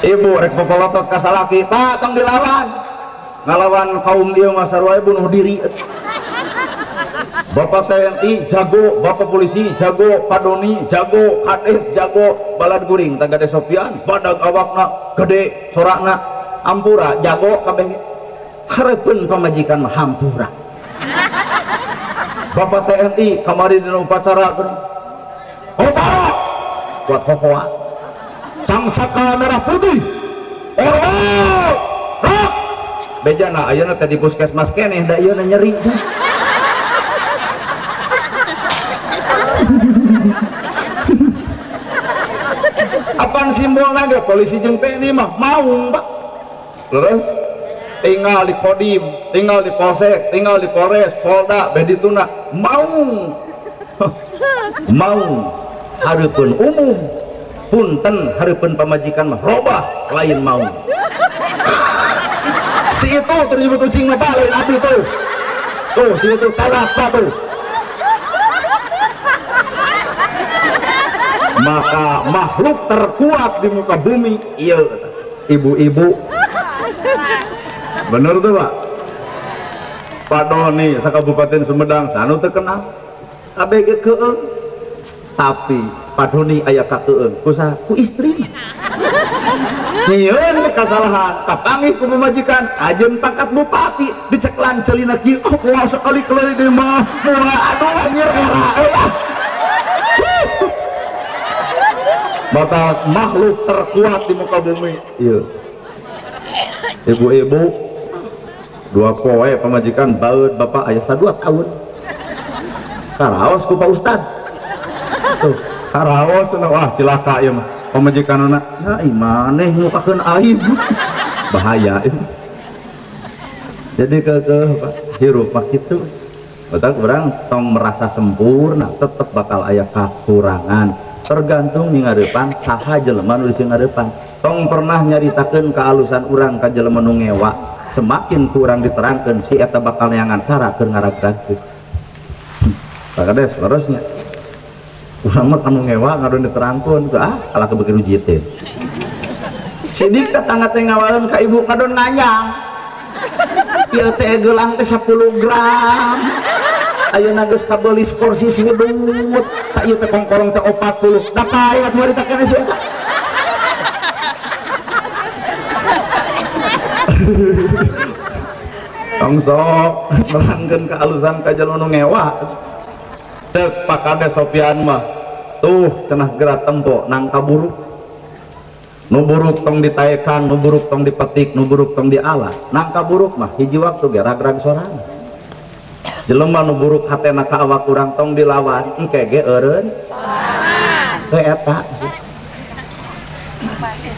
Ibu rek popolotot ka salaki, "Pak, tong dilawan." Ngalawan kaum ieu mah sarua bunuh diri. Bapak TNI jago, bapak polisi jago, padoni jago, kades jago, balad guring tangga de Sopian, badag awakna gede, sorakna hampura jago kabeh. Hareupeun pamajikan mah hampura. Bapak TNI kamari dina upacara geuning. Bapak buat hohoa. Sang saka merah putih. Orok. Rok. Bejana ayeuna teh di puskesmas keneh da ieu nyeri. Apaan simbolna ge polisi jeung TNI mah maung Pak. Terus tinggal di Kodim, tinggal di Polsek, tinggal di Polres, Polda, bedituna maung. Maung hareupeun umum. Punten hareupeun pamajikan mah robah lain maung. Si itu terjebut ucing mah lain abdi tuh. Tuh si itu talapa tuh. Maka makhluk terkuat di muka bumi iya ibu-ibu Bener tuh Pak. Pak Doni sakabupaten Sumedang sanu terkenal ABG keung, tapi Pak Doni aya kakeung kusaha ku istrina. Nyieun kesalahan kapanggih ku pemajikan ajeun pangkat bupati diceklan celina kieu wah sekali keleuy di mah moal aduh anjir era euy. Bakal makhluk terkuat di muka bumi. Iya. Ibu-ibu 2 poe pemajikan baut bapak aya 2 tahun. Karaos ku Pak Ustad. Tuh, karaos wah cilaka ieu mah. Pemajikan anak, nah imaneh ngukakeun aib. Bahaya ini. Jadi ke hirup mah kitu. Batak urang tong merasa sempurna, tetep bakal aya kakurangan. Tergantung di ngadepan saha jelema nu di ngadepan. Tong pernah nyaritakeun kealusan urang ka jelema nu ngewa, semakin kurang diterangkeun si eta bakal neangan cara keur ngaragragkeun. Pakades terusnya. Urang mah anu ngewa ngadon diterangkeun teu kalah kebegitu jiteun. Sidik tetangga teh ngawaleun ka ibu ngadon nganyang. Ieu teh geulang teh 10 gram. Ayeuna geus kabeuli kursi wudut. Tak ieu teh kongkolong teh 40. Da pae atuh haritakeun si eta. Tong sok nerangkeun kealusan ka jelema nu ngewa. Cek Pak Kades Sopian mah tuh cenah gerak tempo nang kaburuk nu buruk tong ditaekan, nu buruk tong dipetik, nu buruk tong dialah. Nang kaburuk mah hiji waktu ge ragrag sorangan jelema nu buruk hatena ka awak urang tong dilawan engke ge eureun sorangan teu eta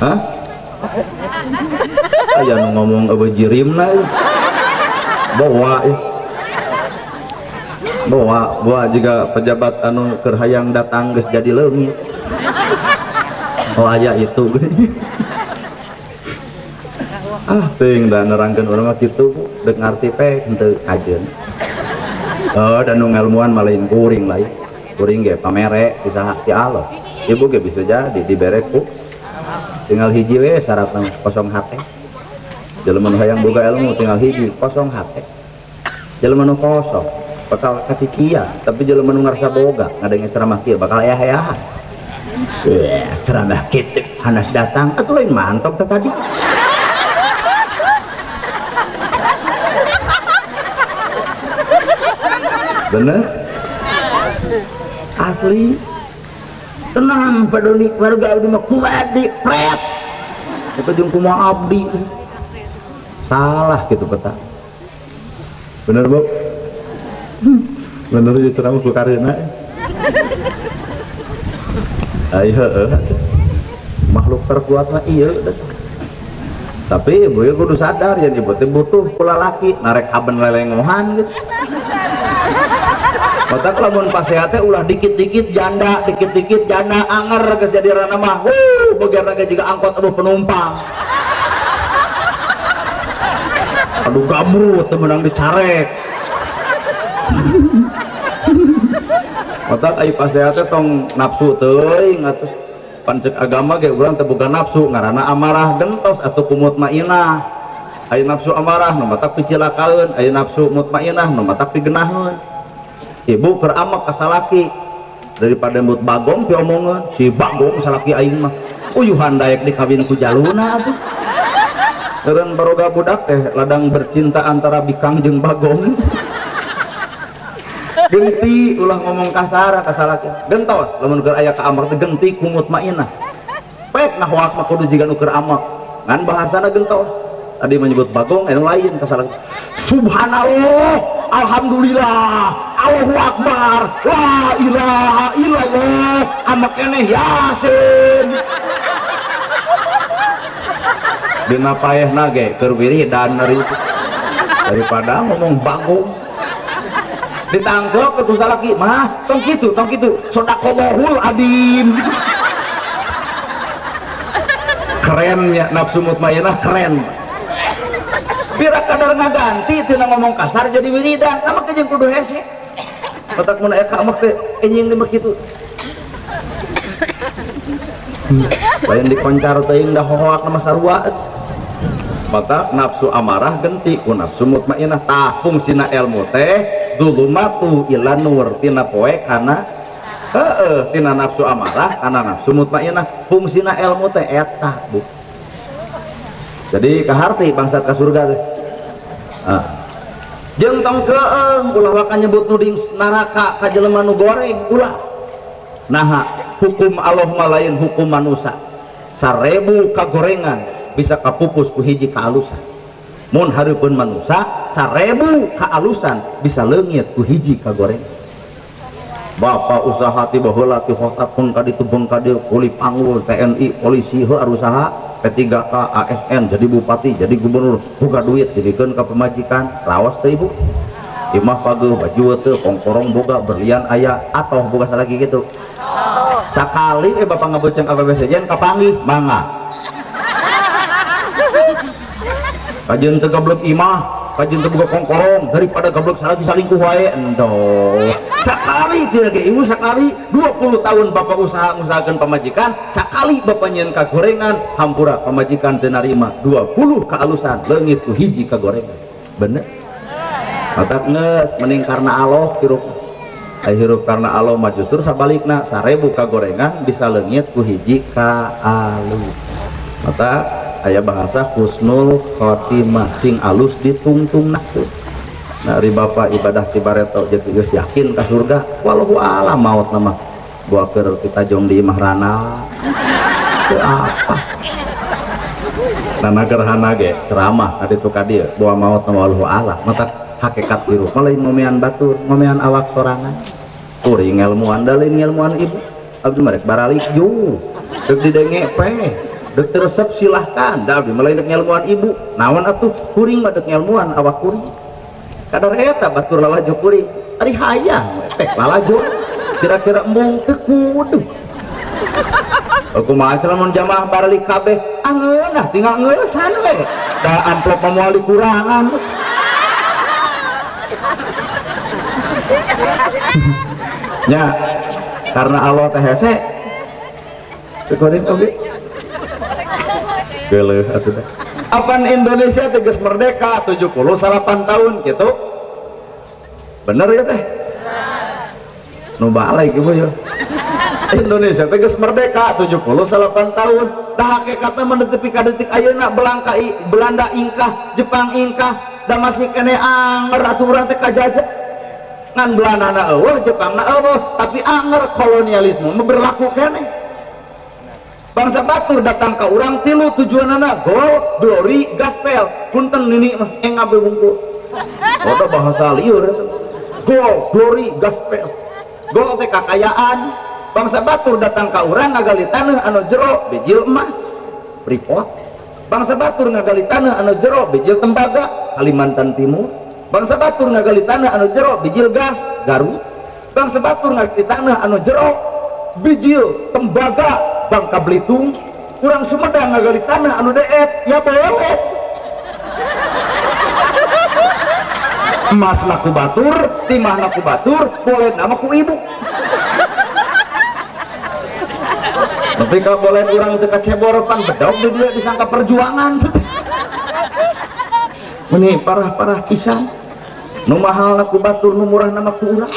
hah aya nu ngomong eueuh jirimna bawa bawa juga pejabat anu keur hayang datang geus jadi leungit. Oh aya itu. Teuing da nerangkeun urang mah kitu deuk ngarti pe henteu kajeun. Dan nu ngelmuan mah lain kuring lain. Kuring ge pamere ti saha ti Allah. Ibu ge bisa jadi dibere ku tinggal hiji we syaratna kosong hate. Jelema nu hayang boga ilmu tinggal hiji kosong hate. Jelema nu kosong bakal kacician, tapi jelema nu ngarasa boga ngadenge ceramah kieu bakal aya-aya. Ceramah kitu hanas datang atuh lain mantok teh tadi. Bener? Asli. Tenang Pak Doni, warga abdi mah kumaha di pret. Eta jeung kumaha abdi. Salah gitu peta. Bener, Bu? Bener aja ceramah ku karena ayo makhluk terkuat mah iya tapi ibu ya kudu sadar ya ibu teh butuh kula laki narek haben lelengohan gitu otak lamun pasehat teh ulah dikit-dikit janda anger geus jadi rana mah bagian lagi juga angkot aduh penumpang aduh gabrut teu meunang dicarek. Otak ai pasehat teh tong nafsu teuing atuh pancek agama ge urang teh boga nafsu ngaranna amarah gentos atuh kumut mutmainah. Aya nafsu amarah nu matak picilakaeun, aya nafsu mutmainah nu matak pigenaheun. Ibu keur amak ka salaki daripada mut bagong piomongeun si bagong salaki aing mah uyuhan daek dikawin ku jaluna atuh. Eureun baroga budak teh ladang bercinta antara bikang jeung bagong. Genti ulah ngomong kasar ka salaki gentos lamun keur aya ka amak teh genti ku mutmainah pek nah hoak mah kudu jiga nu keur amak ngan bahasana gentos tadi menyebut bagong anu lain ka salaki subhanallah alhamdulillah Allahu akbar la ilaha illallah amak keneh yasin dina paehna ge keur wiridan daripada ngomong bagong ditangkep ke salaki mah tong kitu sodaqallahul adim. Kerennya nafsu mutmainah keren bira kadar ngaganti tina ngomong kasar jadi wiridan nama jeung kudu hese otak mun aya ka amak teh enjing teh kitu lain dikoncar teuing da hohoak nama sarua mata nafsu amarah genti ku nafsu mutmainah. Tah fungsina ilmu teh zulumatu ila nur tina poe kana tina nafsu amarah kana nafsu mutmainah. Fungsina ilmu teh eta Bu. Jadi kaharti bangsat ka surga teh. Jeung tong keung ulah waka nyebut nuding neraka ka jelema nu goreng ulah. Nah, hukum Allah lain hukum manusia. 1000 kagorengan bisa kapupus ku hiji kaalusan. Mun hareupeun manusia 1000 kaalusan bisa leungit ku hiji kagorengan. Bapak usaha ti baheula ti hotat pun ka ditu beung ka dieu kuli panggul TNI polisi heuh usaha P3K ASN jadi bupati jadi gubernur buka duit dibikeun ka pemajikan raos teh Ibu. Imah pageuh baju teu kongkorong boga berlian aya atoh boga salagi gitu. Sakali Bapak ngabeuceung APBCJ kapanggih mangga. Kajeun teu gablek imah, kajeun teu boga kongkorong daripada gablek salagi salingkuh wae endog. Sakali teu ge ibu sakali 20 tahun Bapak usahakeun pamajikan, sakali Bapak nyieun kagorengan hampura pamajikan teu narima 20 kaalusan leungit ku hiji kagorengan. Bener? Matak ngeus mending karena Allah hirup. Hirup karena Allah mah justru sabalikna 1000 kagorengan bisa leungit ku hiji kaalus. Mata aya bahasa husnul khotimah sing alus ditungtungna teh. Nah, ari Bapak ibadah ti bareto jeung geus yakin ka surga walau alam maut nama buah keur kita jong di imah rana teu apa. Nana gerhana ge ceramah ka ditu ka dieu buah maut nama wallahu alam mata hakikat hirup lain ngomean batur ngomean awak sorangan kuring ngelmuan da lain ngelmuan ibu abdi marek baralik ju deuk didenge pe deuk teresep silahkan da abdi lain ngelmuan ibu naon atuh kuring mah deuk ngelmuan awak kuring kadar eta batur lalajo kuring ari hayang teh lalajo kira-kira embung teu kudu aku mah lamun jamaah baralik kabeh angeunah tinggal ngeusan we da amplop moal dikurangan ya karena Allah teh hese sekoring oge geuleuh atuh teh apan Indonesia teh geus merdeka 78 tahun gitu bener ya teh nu balik ibu ya Indonesia teh geus merdeka 78 tahun dah hakikatna mendetepi ka detik ayeuna Belanda ingkah Jepang ingkah da masih kene anger atuh urang teh kajajah ngan Belandana eueuh Jepangna eueuh tapi anger kolonialisme berlaku kene. Bangsa batur datang ke urang tilu tujuanana gold glory gospel punten nini mah engabe bungkul ada bahasa lieur eta gold glory gospel gold teh kakayaan bangsa batur datang ke urang ngagali taneuh anu jero bijil emas Freeport bangsa batur ngagali taneuh anu jero bijil tembaga Kalimantan Timur bangsa batur ngagali tanah anu jero bijil gas Garut bangsa batur ngagali tanah anu jero bijil tembaga Bangka Belitung kurang Sumedang ngagali tanah anu deet ya boleh emas naku batur timah naku batur boleh nama ku ibu tapi kalau boleh orang dekat ceborotan bedog di dia disangka perjuangan ini parah-parah pisan nu mahal naku batur nu murah nama ku urang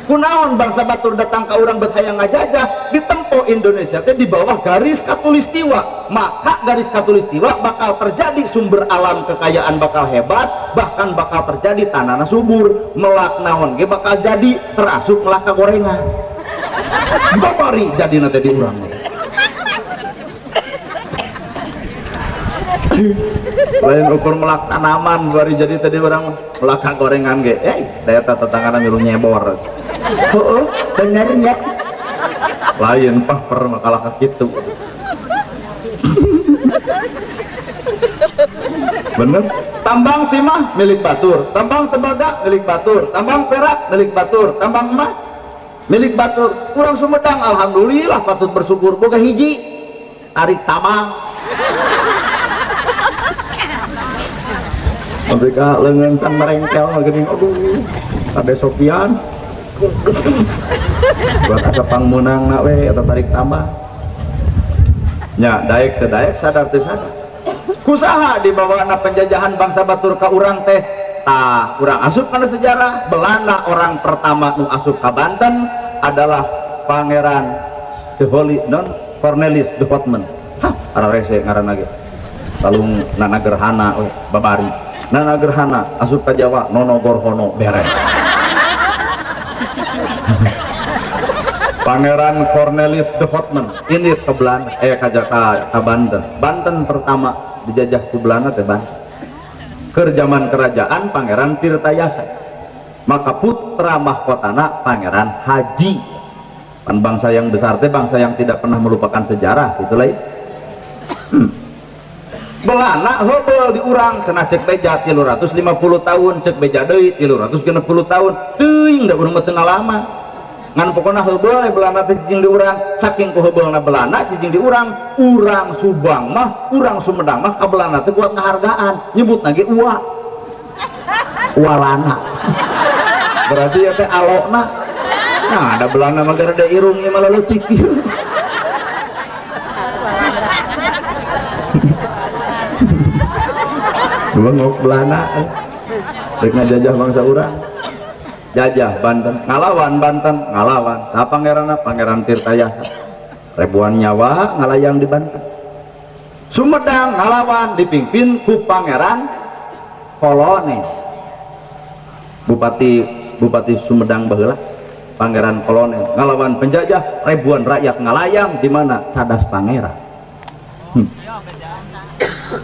kunaon bangsa batur datang ke urang bet hayang ngajajah ditempo Indonesia teh di bawah garis katulistiwa maka garis katulistiwa bakal terjadi sumber alam kekayaan bakal hebat bahkan bakal terjadi tanahna subur melak naon ge bakal jadi terasuk melak kagorengan babari jadi nanti di urang lain ukur melak tanaman bari jadi tadi orang melak gorengan ge daya tetanggana milu nyebor benernya lain pah makalah kitu bener tambang timah milik batur tambang tembaga milik batur tambang perak milik batur tambang emas milik batur kurang Sumedang alhamdulillah patut bersyukur boga hiji tarik tamang mereka lengan can merengkel gini aduh ada Sofian buat asa pangmenang nak we atau tarik tambah nya daek teu daek sadar teu sadar ku kusaha dibawa anak penjajahan bangsa batur ka urang teh urang asup kana sejarah Belanda. Orang pertama nu asup ka Banten adalah Pangeran the Holy Cornelis de Houtman. Ara rese ngaranna ge lalu Nana Gerhana babari Nana Gerhana asup ka Jawa Nono Gorhono beres. Pangeran Cornelis de Houtman ini ke Belanda ka Banten. Banten pertama dijajah ku Belanda teh Banten ke zaman kerajaan Pangeran Tirtayasa. Maka putra mahkotana Pangeran Haji. Kan bangsa yang besar teh bangsa yang tidak pernah melupakan sejarah itulah ya. Belanda hobel di urang cenah cek beja 350 tahun cek beja deui 360 tahun teuing da urang mah teu ngalaman ngan pokona hobel Belanda teh cicing di urang saking ku hobelna Belanda cicing di urang Subang mah urang Sumedang mah ka Belanda teh kuat ngahargaan nyebutna ge ualana berarti ya teh alokna nah ada Belanda mah gara da irungnya malah leutik ngok Belanda rek ngajajah bangsa urang jajah Banten ngalawan Banten ngalawan sa pangeranna Pangeran Tirtayasa ribuan nyawa ngalayang di Banten. Sumedang ngalawan dipimpin ku Pangeran Kolonel Bupati Sumedang baheula Pangeran Kolonel ngalawan penjajah ribuan rakyat ngalayang di mana cadas pangeran.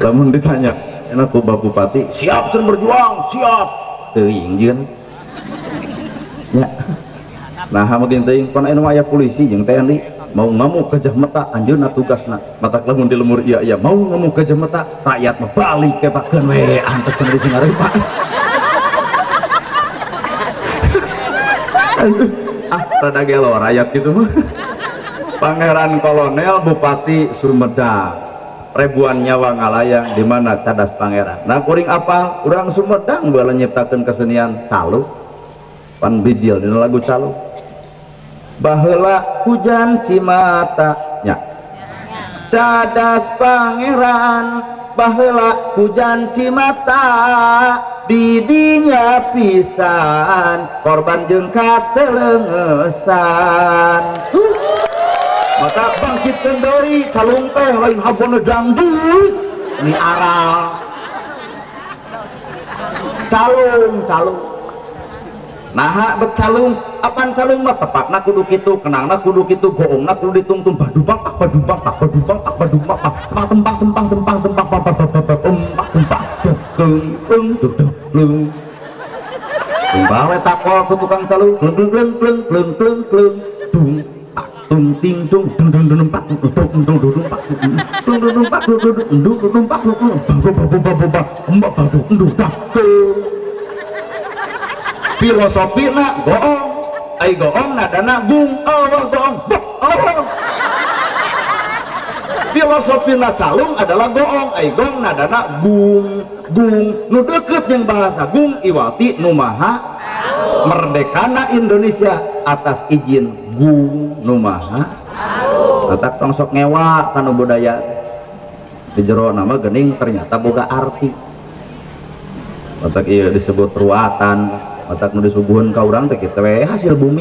Lamun ditanya enak ku Bupati siap cenah berjuang siap teuing jeung ya nah mungkin teuing pan anu aya polisi jeung TNI mau ngamuk gajah mata anjeunna tugasna mata lamun di lemur iya mau ngamuk gajah mata rakyat mah balik kepakeun we antep cenah di Singarepa rada gelo rakyat gitu Pangeran Kolonel Bupati Sumedang ribuan nyawa ngalayang di mana cadas pangeran. Nah kuring apa urang Sumedang bala nyiptakeun kesenian calo pan bijil dina lagu calo baheula hujan cimata nya cadas pangeran baheula hujan cimata didinya pisan korban jeung kateleungesan maka bangkitkeun deui calung teh lain habona dangdut ni aral calung nah becalung apaan calung mah tepatna kudu kitu kenangna kudu kitu goongna kudu ditungtung badubang bawe takol ku tukang calung kleng dung tung ting tung dung dung dung pak dung dung dung dung pak dung dung dung pak dung dung dung dung pak dung dung filosofina goong ai goong nadana gung goong filosofina calung adalah goong ai gong nadana gung nu deukeut jeung bahasa gung iwati nu maha merdekana Indonesia atas izin gung nu maha atak tong sok ngewa kana budaya di jero nama geuning ternyata boga arti atak ieu disebut ruatan atak nu disuguhkeun ka urang teh kitu we hasil bumi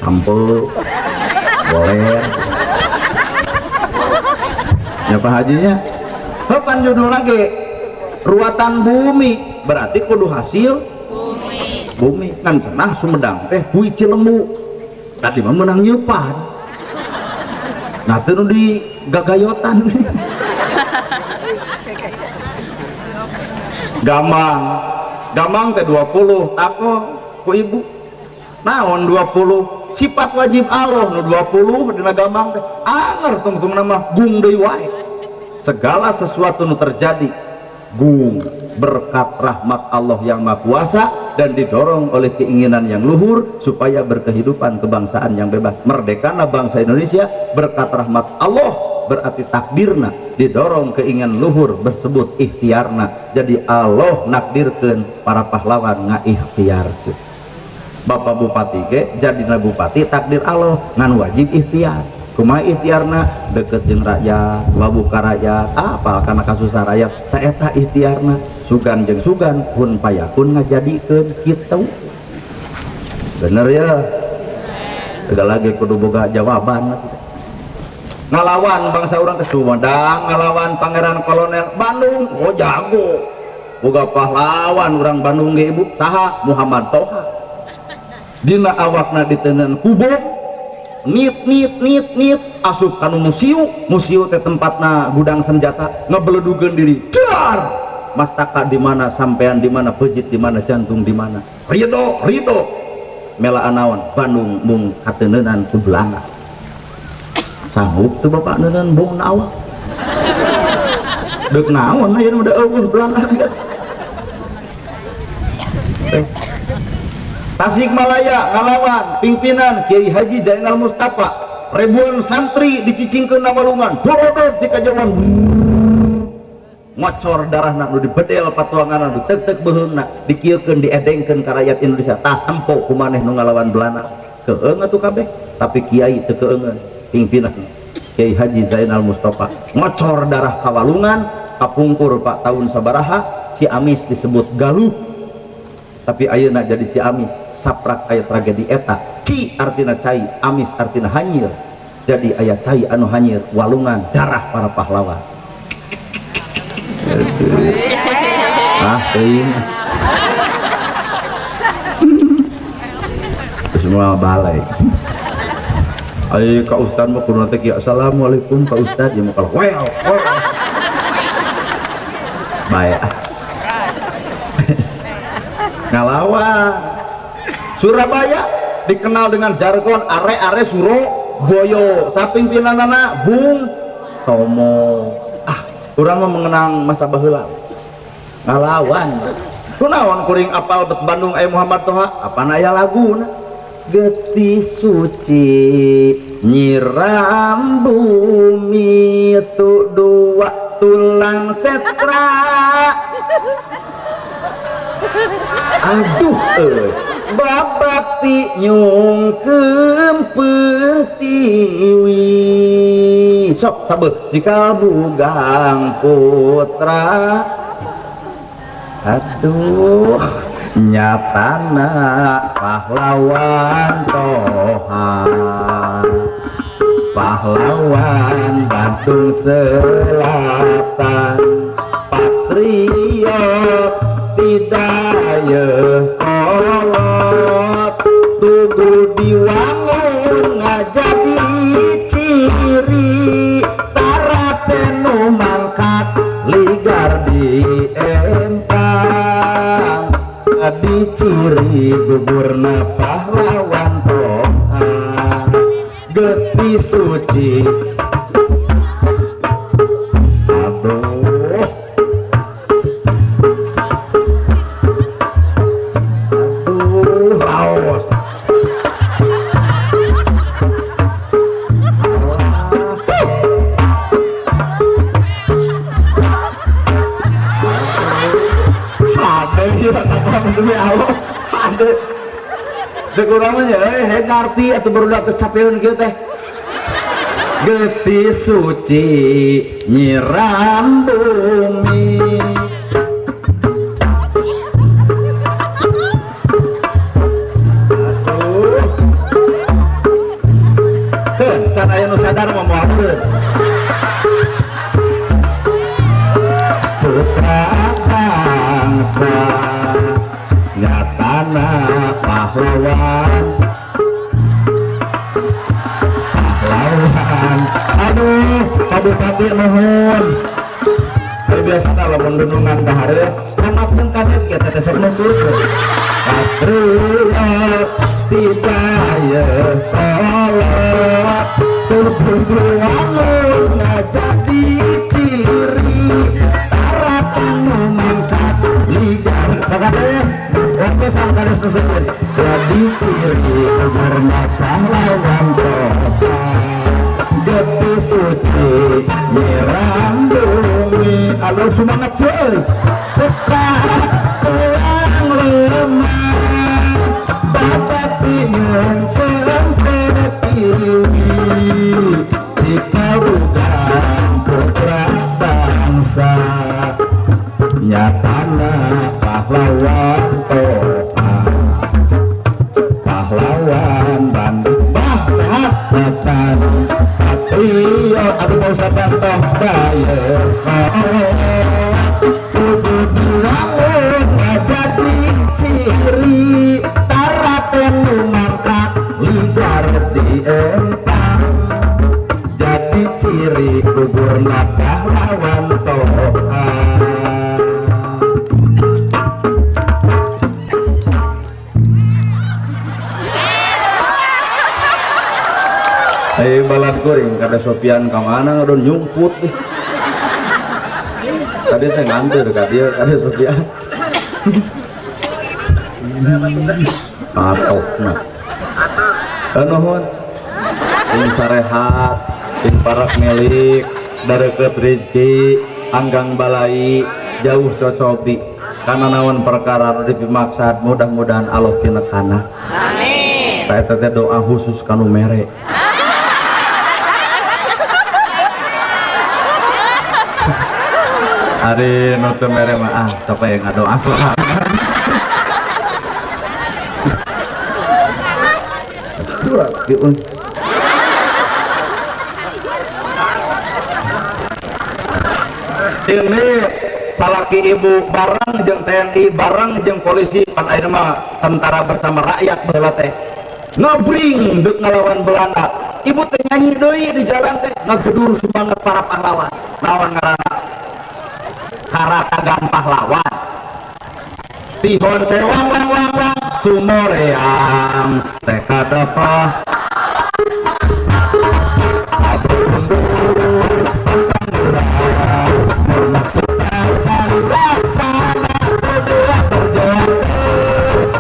sampel boler nya Pak Hajinya heupan judul lagi ruatan bumi berarti kudu hasil bumi kan cenah Sumedang teh hui Cilembu tadi mah menang nyeupan nah teu nu di gagayotan gamang teh 20 tako ku ibu naon 20 sifat wajib Allah nu 20 dina gamang teh anger tungtung nama gung deui wae segala sesuatu nu terjadi gung berkat rahmat Allah yang Maha Kuasa dan didorong oleh keinginan yang luhur supaya berkehidupan kebangsaan yang bebas merdekana bangsa Indonesia berkat rahmat Allah berarti takdirna didorong keinginan luhur bersebut ikhtiarna jadi Allah nakdirkeun para pahlawan ngaikhtiarkeun Bapak Bupati ge jadina bupati takdir Allah ngan wajib ikhtiar kumaha ikhtiarna deket jeung rakyat wabuh ka rakyat apal kana kasusah rakyat ta eta ikhtiarna sugan jeung sugan kun payakun ngajadikeun kitu bener ya segala lagi kudu boga jawaban ngalawan bangsa urang teh Sumedang ngalawan Pangeran Kolonel Bandung oh jago boga pahlawan urang Bandung ge ibu saha Muhammad Toha dina awakna diteuneun kubur nit asup kanu musiu teh tempatna gudang senjata ngebeledugeun diri dar mastaka di mana sampean di mana pejit di mana jantung di mana rido mela anaon Bandung mung kateuneunan ku Belanda sanggup tuh bapak neuneun bong awak deuk naon aya nu da eueuh Belanda Tasikmalaya ngalawan pimpinan Kiai Haji Zainal Mustafa ribuan santri dicicingkeun na walungan dorodot di kajawan ngocor darahna nu dibedel patuanganna nu teug-teug beheungna dikieukeun diedengkeun ka rakyat Indonesia tah tempo kumaneh nu ngalawan Belanda keung atuh kabeh tapi kiai teu keungeun pimpinan Kiai Haji Zainal Mustafa ngocor darah ka walungan kapungkur Pak tahun sabaraha Ciamis disebut Galuh tapi ayeuna jadi Ciamis saprak aya tragedi eta Ci artina cai amis artina hanyir jadi aya cai anu hanyir walungan darah para pahlawan teuing semua balai ayo ka ustad mah kudu teh assalamualaikum ka ustad ya mah kalau well bae ngalawan Surabaya dikenal dengan jargon are Surabaya sapimpinanana Bung Tomo urang mah mengenang masa baheula ngalawan kunaon kuring apal bet Bandung aya Muhammad Toha apana aya laguna getih suci nyiram bumi tu dua tulang setra aduh babakti nyungkeun pertiwi sok tabeuh jika bugang putra aduh nyatana pahlawan Toha pahlawan Bandung Selatan patriot tidayeuh kolot tugu diwangun ngajadi ciri tarate nu mangkat ligar di empang adi ciri gugurna pahlawan Toha getih suci demi Allah ada sekurangnya ngerti atau baru udah kecapean gitu teh getih suci nyiram bumi aduh can aya nu sadar mah moalkeun putra bangsa nyatana pahlawan aduh padu-padu nuhun biasana lamun denungan ka hareup samakeun kades kita teh sok nuturkeun patriot tidayeuh kolot tubuh wangun ngajadi ciri tarat anu mangkat ligar kades waktu sang kades nuseun jadi ciri karena pahlawan Toha getih suci nyiram bumi aduh semangat cuy putra tulang lemah bapak nyungkeun pertiwi pahlawan toha pahlawan Bandung bah sehat makan patriot aku mau sabantoh daya kudu diwangun jadi ciri taraten mangkat ligar di empang jadi ciri kubur pahlawan toha. Balan kuring kada Sofian kamana ngadon nyumput tadi saya nganter ka dia kada Sofian atokna nuhun sing sarehat sing parak milik dareukeut rezeki anggang balai jauh cocobi kana naon perkara nu dipimaksad mudah-mudahan Allah tinekana amin ta eta doa khusus kanu mere. Hari nutu mere mah coba yang ngadoa soal surat kieu ini salaki ibu bareng jeung TNI bareng jeung polisi pan ayeuna mah tentara bersama rakyat baheula teh ngabring deuk ngalawan Belanda ibu teh nyanyi deui di jalan teh ngagedur sumanget para pahlawan naon ngaranna Karatagan pahlawan tihon cewang lang lang lang sumoreang teka dapah abundur tentang gerak bermaksudkan cari laksana berdua berjalan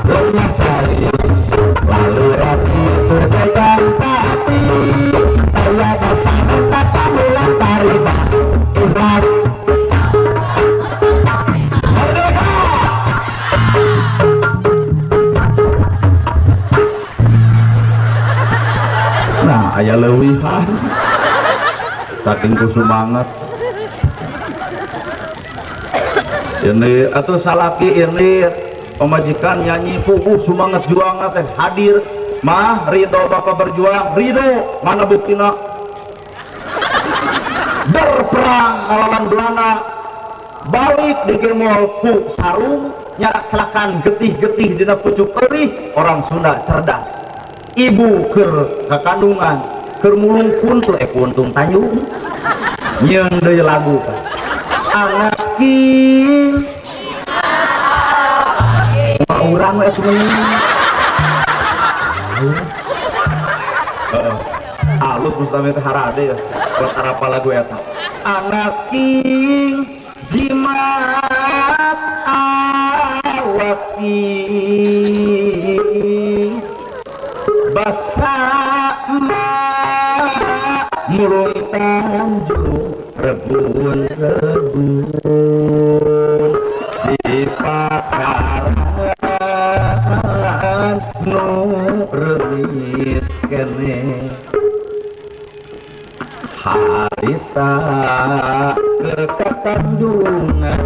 lemah cari lalu rapi berpegang tapi saya bersama tata mulang taribah ikhlas. Aya leuwihan saking kusumanget ini atau salaki ini pemajikan nyanyi pupuh sumanget juangan teh hadir mah ridho bapak berjuang ridho mana buktina berperang ngalawan Belanda balik di gemol ku sarung nyarak celakan getih-getih dina pucuk eurih orang Sunda cerdas ibu keur kakandungan keur mulung kuntu kuntung tanyung nyeun deui lagu anak king urang we atuh halus mustami teh harade perkara apa lagu eta anak king jimat awak king basa mulung tanjung rebun di pakaran nu remis kene harita kerkakandungan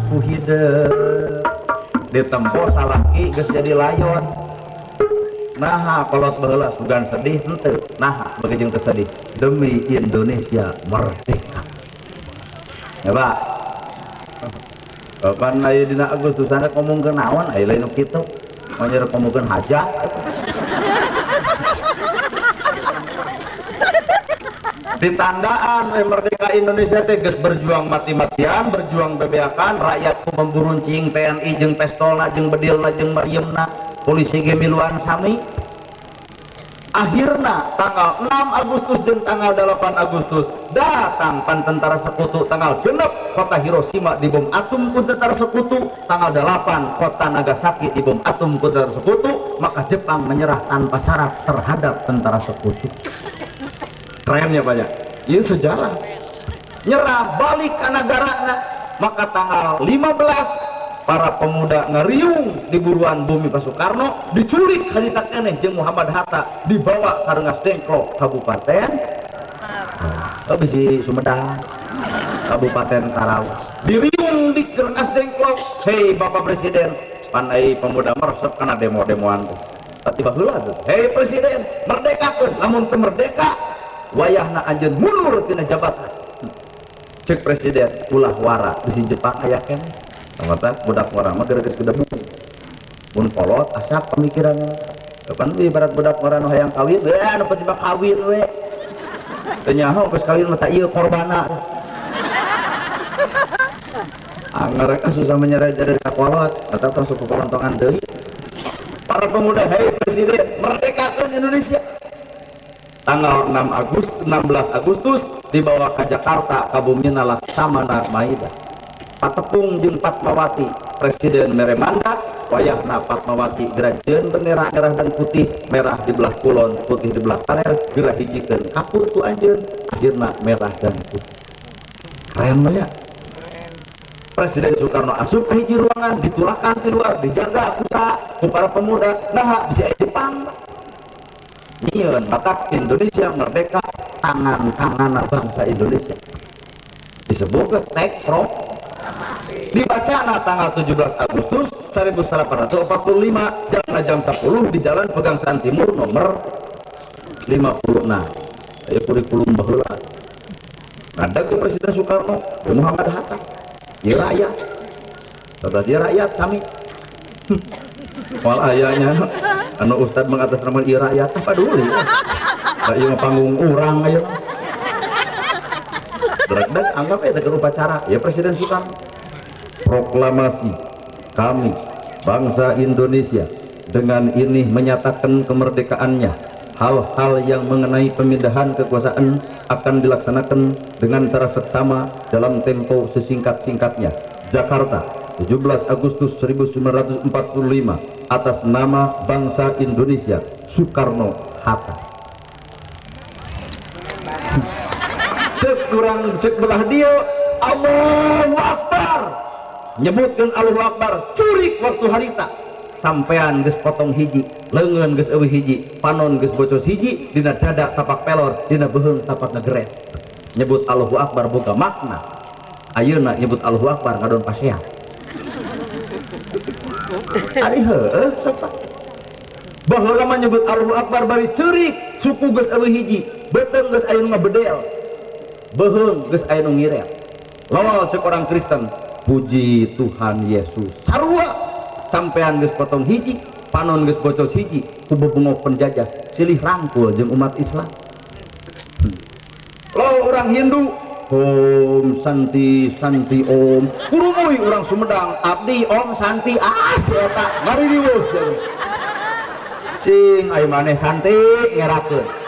ku hideung ditempo salaki geus jadi layon. Nah, kolot baheula sugan sedih henteu. Nah, bagi jeung teu sedih demi Indonesia merdeka. Ya, Pak. Kapan aya dina Agustusan ngomongkeun naon aya lain nu kitu. Manyer ngomongkeun hajat. Ditandaan merdeka Indonesia teh geus berjuang mati-matian, berjuang bebeakan rakyatku memburuncing TNI jeung pestolna jeung bedilna jeung meriemna. Polisi gemiluan sami akhirna tanggal 6 Agustus jeung tanggal 8 Agustus datang pan tentara sekutu tanggal genep kota Hiroshima dibom atom ku tentara sekutu tanggal 8 kota Nagasaki dibom atom ku tentara sekutu maka Jepang menyerah tanpa syarat terhadap tentara sekutu keren ya Pak ya ini sejarah nyerah balik ke negarana maka tanggal 15 para pemuda ngeriung di buruan bumi Pak Soekarno diculik harita keneh jeung Muhammad Hatta dibawa ka Rengas Dengklok Kabupaten bisi Sumedang Kabupaten Karawang diriung di Rengas Dengklok hei Bapak Presiden, pandai pemuda meresep kena demo-demoan tuh. Tiba heula tuh, hei Presiden, merdekakeun, lamun teu merdeka wayahna anjeun mundur tina jabatan. Cek Presiden, ulah wara di Jepang aya keneh. Mata budak wara mah geus gedebuk. Mun kolot asa pemikiranna. Kapan ibarat budak wara nu hayang kawin, anu tiba kawin we. Teu nyaho geus kawin mah ieu korbana. Mereka susah menyerah dari kolot atau terus kekolontongan deui. Para pemuda, hei Presiden, merdekakan Indonesia. Tanggal 16 Agustus dibawa ke Jakarta kabumina Laksamana Maida. Patepung jeung Fatmawati, Presiden mere mandat, wayahna Fatmawati gerajeun bendera merah dan putih, merah di belah kulon, putih di belah kaler, geura hijikeun kapur ku anjeun, akhirna merah dan putih. Keren mah ya. Presiden Soekarno asup ke hiji ruangan, ditulahkan keluar, dijaga ku para pemuda, nah bisa Jepang. Nyieun batak Indonesia merdeka, tangan-tangan bangsa Indonesia. Disebut ke tekro. Dibaca tanggal 17 Agustus 1845 jam 10 di Jalan Pegangsaan Timur nomor 56. Aya kurikulum baheula. Ada ke Presiden Soekarno, Muhammad Hatta. Dia rakyat, saudara dia rakyat sami. Wal ayahnya, anu Ustad mengatasnamakan dia rakyat, apa dulu? Ieu panggung urang aja. Deg-deg anggap eta keur upacara, ya Presiden Soekarno. Proklamasi kami bangsa Indonesia dengan ini menyatakan kemerdekaannya. Hal-hal yang mengenai pemindahan kekuasaan akan dilaksanakan dengan cara seksama dalam tempo sesingkat-singkatnya. Jakarta, 17 Agustus 1945, atas nama bangsa Indonesia, Soekarno-Hatta. Cek belah dia, Allahu Akbar. Nyebutkan Allahu Akbar, curik waktu harita. Sampean geus potong hiji, leungeun geus eueuh hiji, panon geus bocos hiji, dina dada tapak pelor, dina beheung tapak ngegeret. Nyebut Allahu Akbar boga makna. Ayeuna nyebut Allahu Akbar ngadon pasean. Ari heueuh sapa? Baheula mah nyebut Allahu Akbar bari ceurik, suku geus eueuh hiji, beuteung geus aya nu ngabedel. Beheung geus aya nu ngiret. Lawal cek orang Kristen, puji Tuhan Yesus. Sarua sampean geus potong hiji, panon geus bocos hiji, ku bebungok penjajah silih rangkul jeung umat Islam. Lo orang Hindu, Om Santi Santi Om, kurumuy orang Sumedang, abdi Om Santi, si eta mari diweuh cing aya maneh Santi ngerakeun.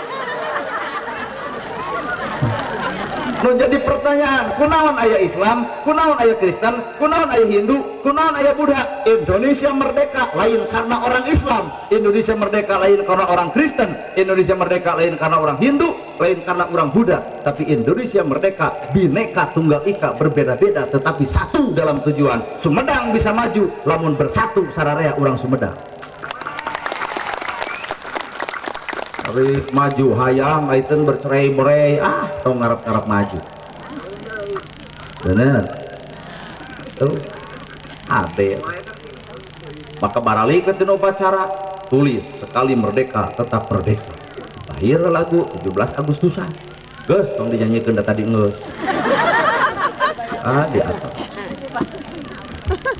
Nu jadi pertanyaan, kunaon aya Islam, kunaon aya Kristen, kunaon aya Hindu, kunaon aya Buddha. Indonesia merdeka lain karena orang Islam, Indonesia merdeka lain karena orang Kristen, Indonesia merdeka lain karena orang Hindu, lain karena orang Buddha. Tapi Indonesia merdeka bineka tunggal ika, berbeda-beda tetapi satu dalam tujuan. Sumedang bisa maju lamun bersatu sararea orang Sumedang. Maju hayang aiten bercerai-berai, tong ngarep-ngarep maju. Bener tuh ade. Maka baralik ke upacara tulis sekali merdeka tetap merdeka. Lahir lagu 17 Agustusan geus tong dinyanyiikeun da tadi geus. Di atas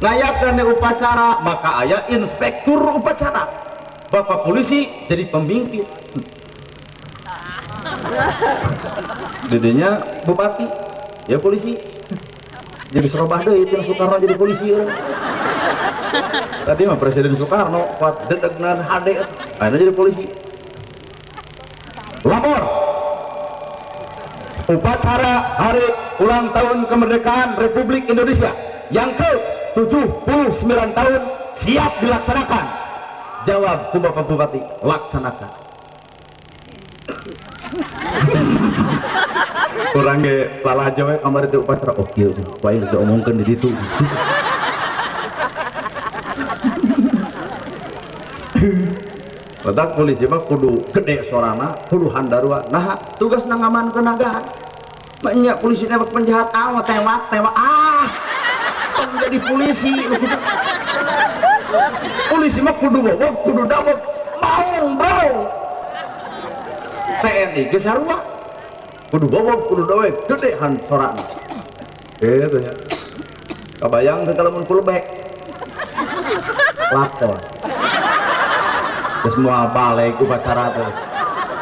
ngayakeun upacara maka aya inspektur upacara. Bapak polisi jadi pemimpin, dedenya bupati ya polisi, jadi serobah deh itu Soekarno jadi polisi ya. Tadi mah Presiden Soekarno kuat dedegnan hade akhirnya jadi polisi. Lapor upacara hari ulang tahun kemerdekaan Republik Indonesia yang ke-79 tahun siap dilaksanakan. Jawab ku Bapak Bupati, laksanakan. Kurang ge lalajo we kamari teh upacara oke sih. Poe udah omongkeun di ditu. Badak polisi mah kudu gede sorana, kudu handarua. Nah, tugas nangamankeun nagara. Banyak polisi nembak penjahat tewak. jadi polisi gitu. Polisi mah kudu bobok kudu dawet mau bro. TNI ge sarua kudu bobok kudu dawet gedehan sorana gitu ya. Kabayang teh kalau mun kulebek lakon terus moal balik upacara teh.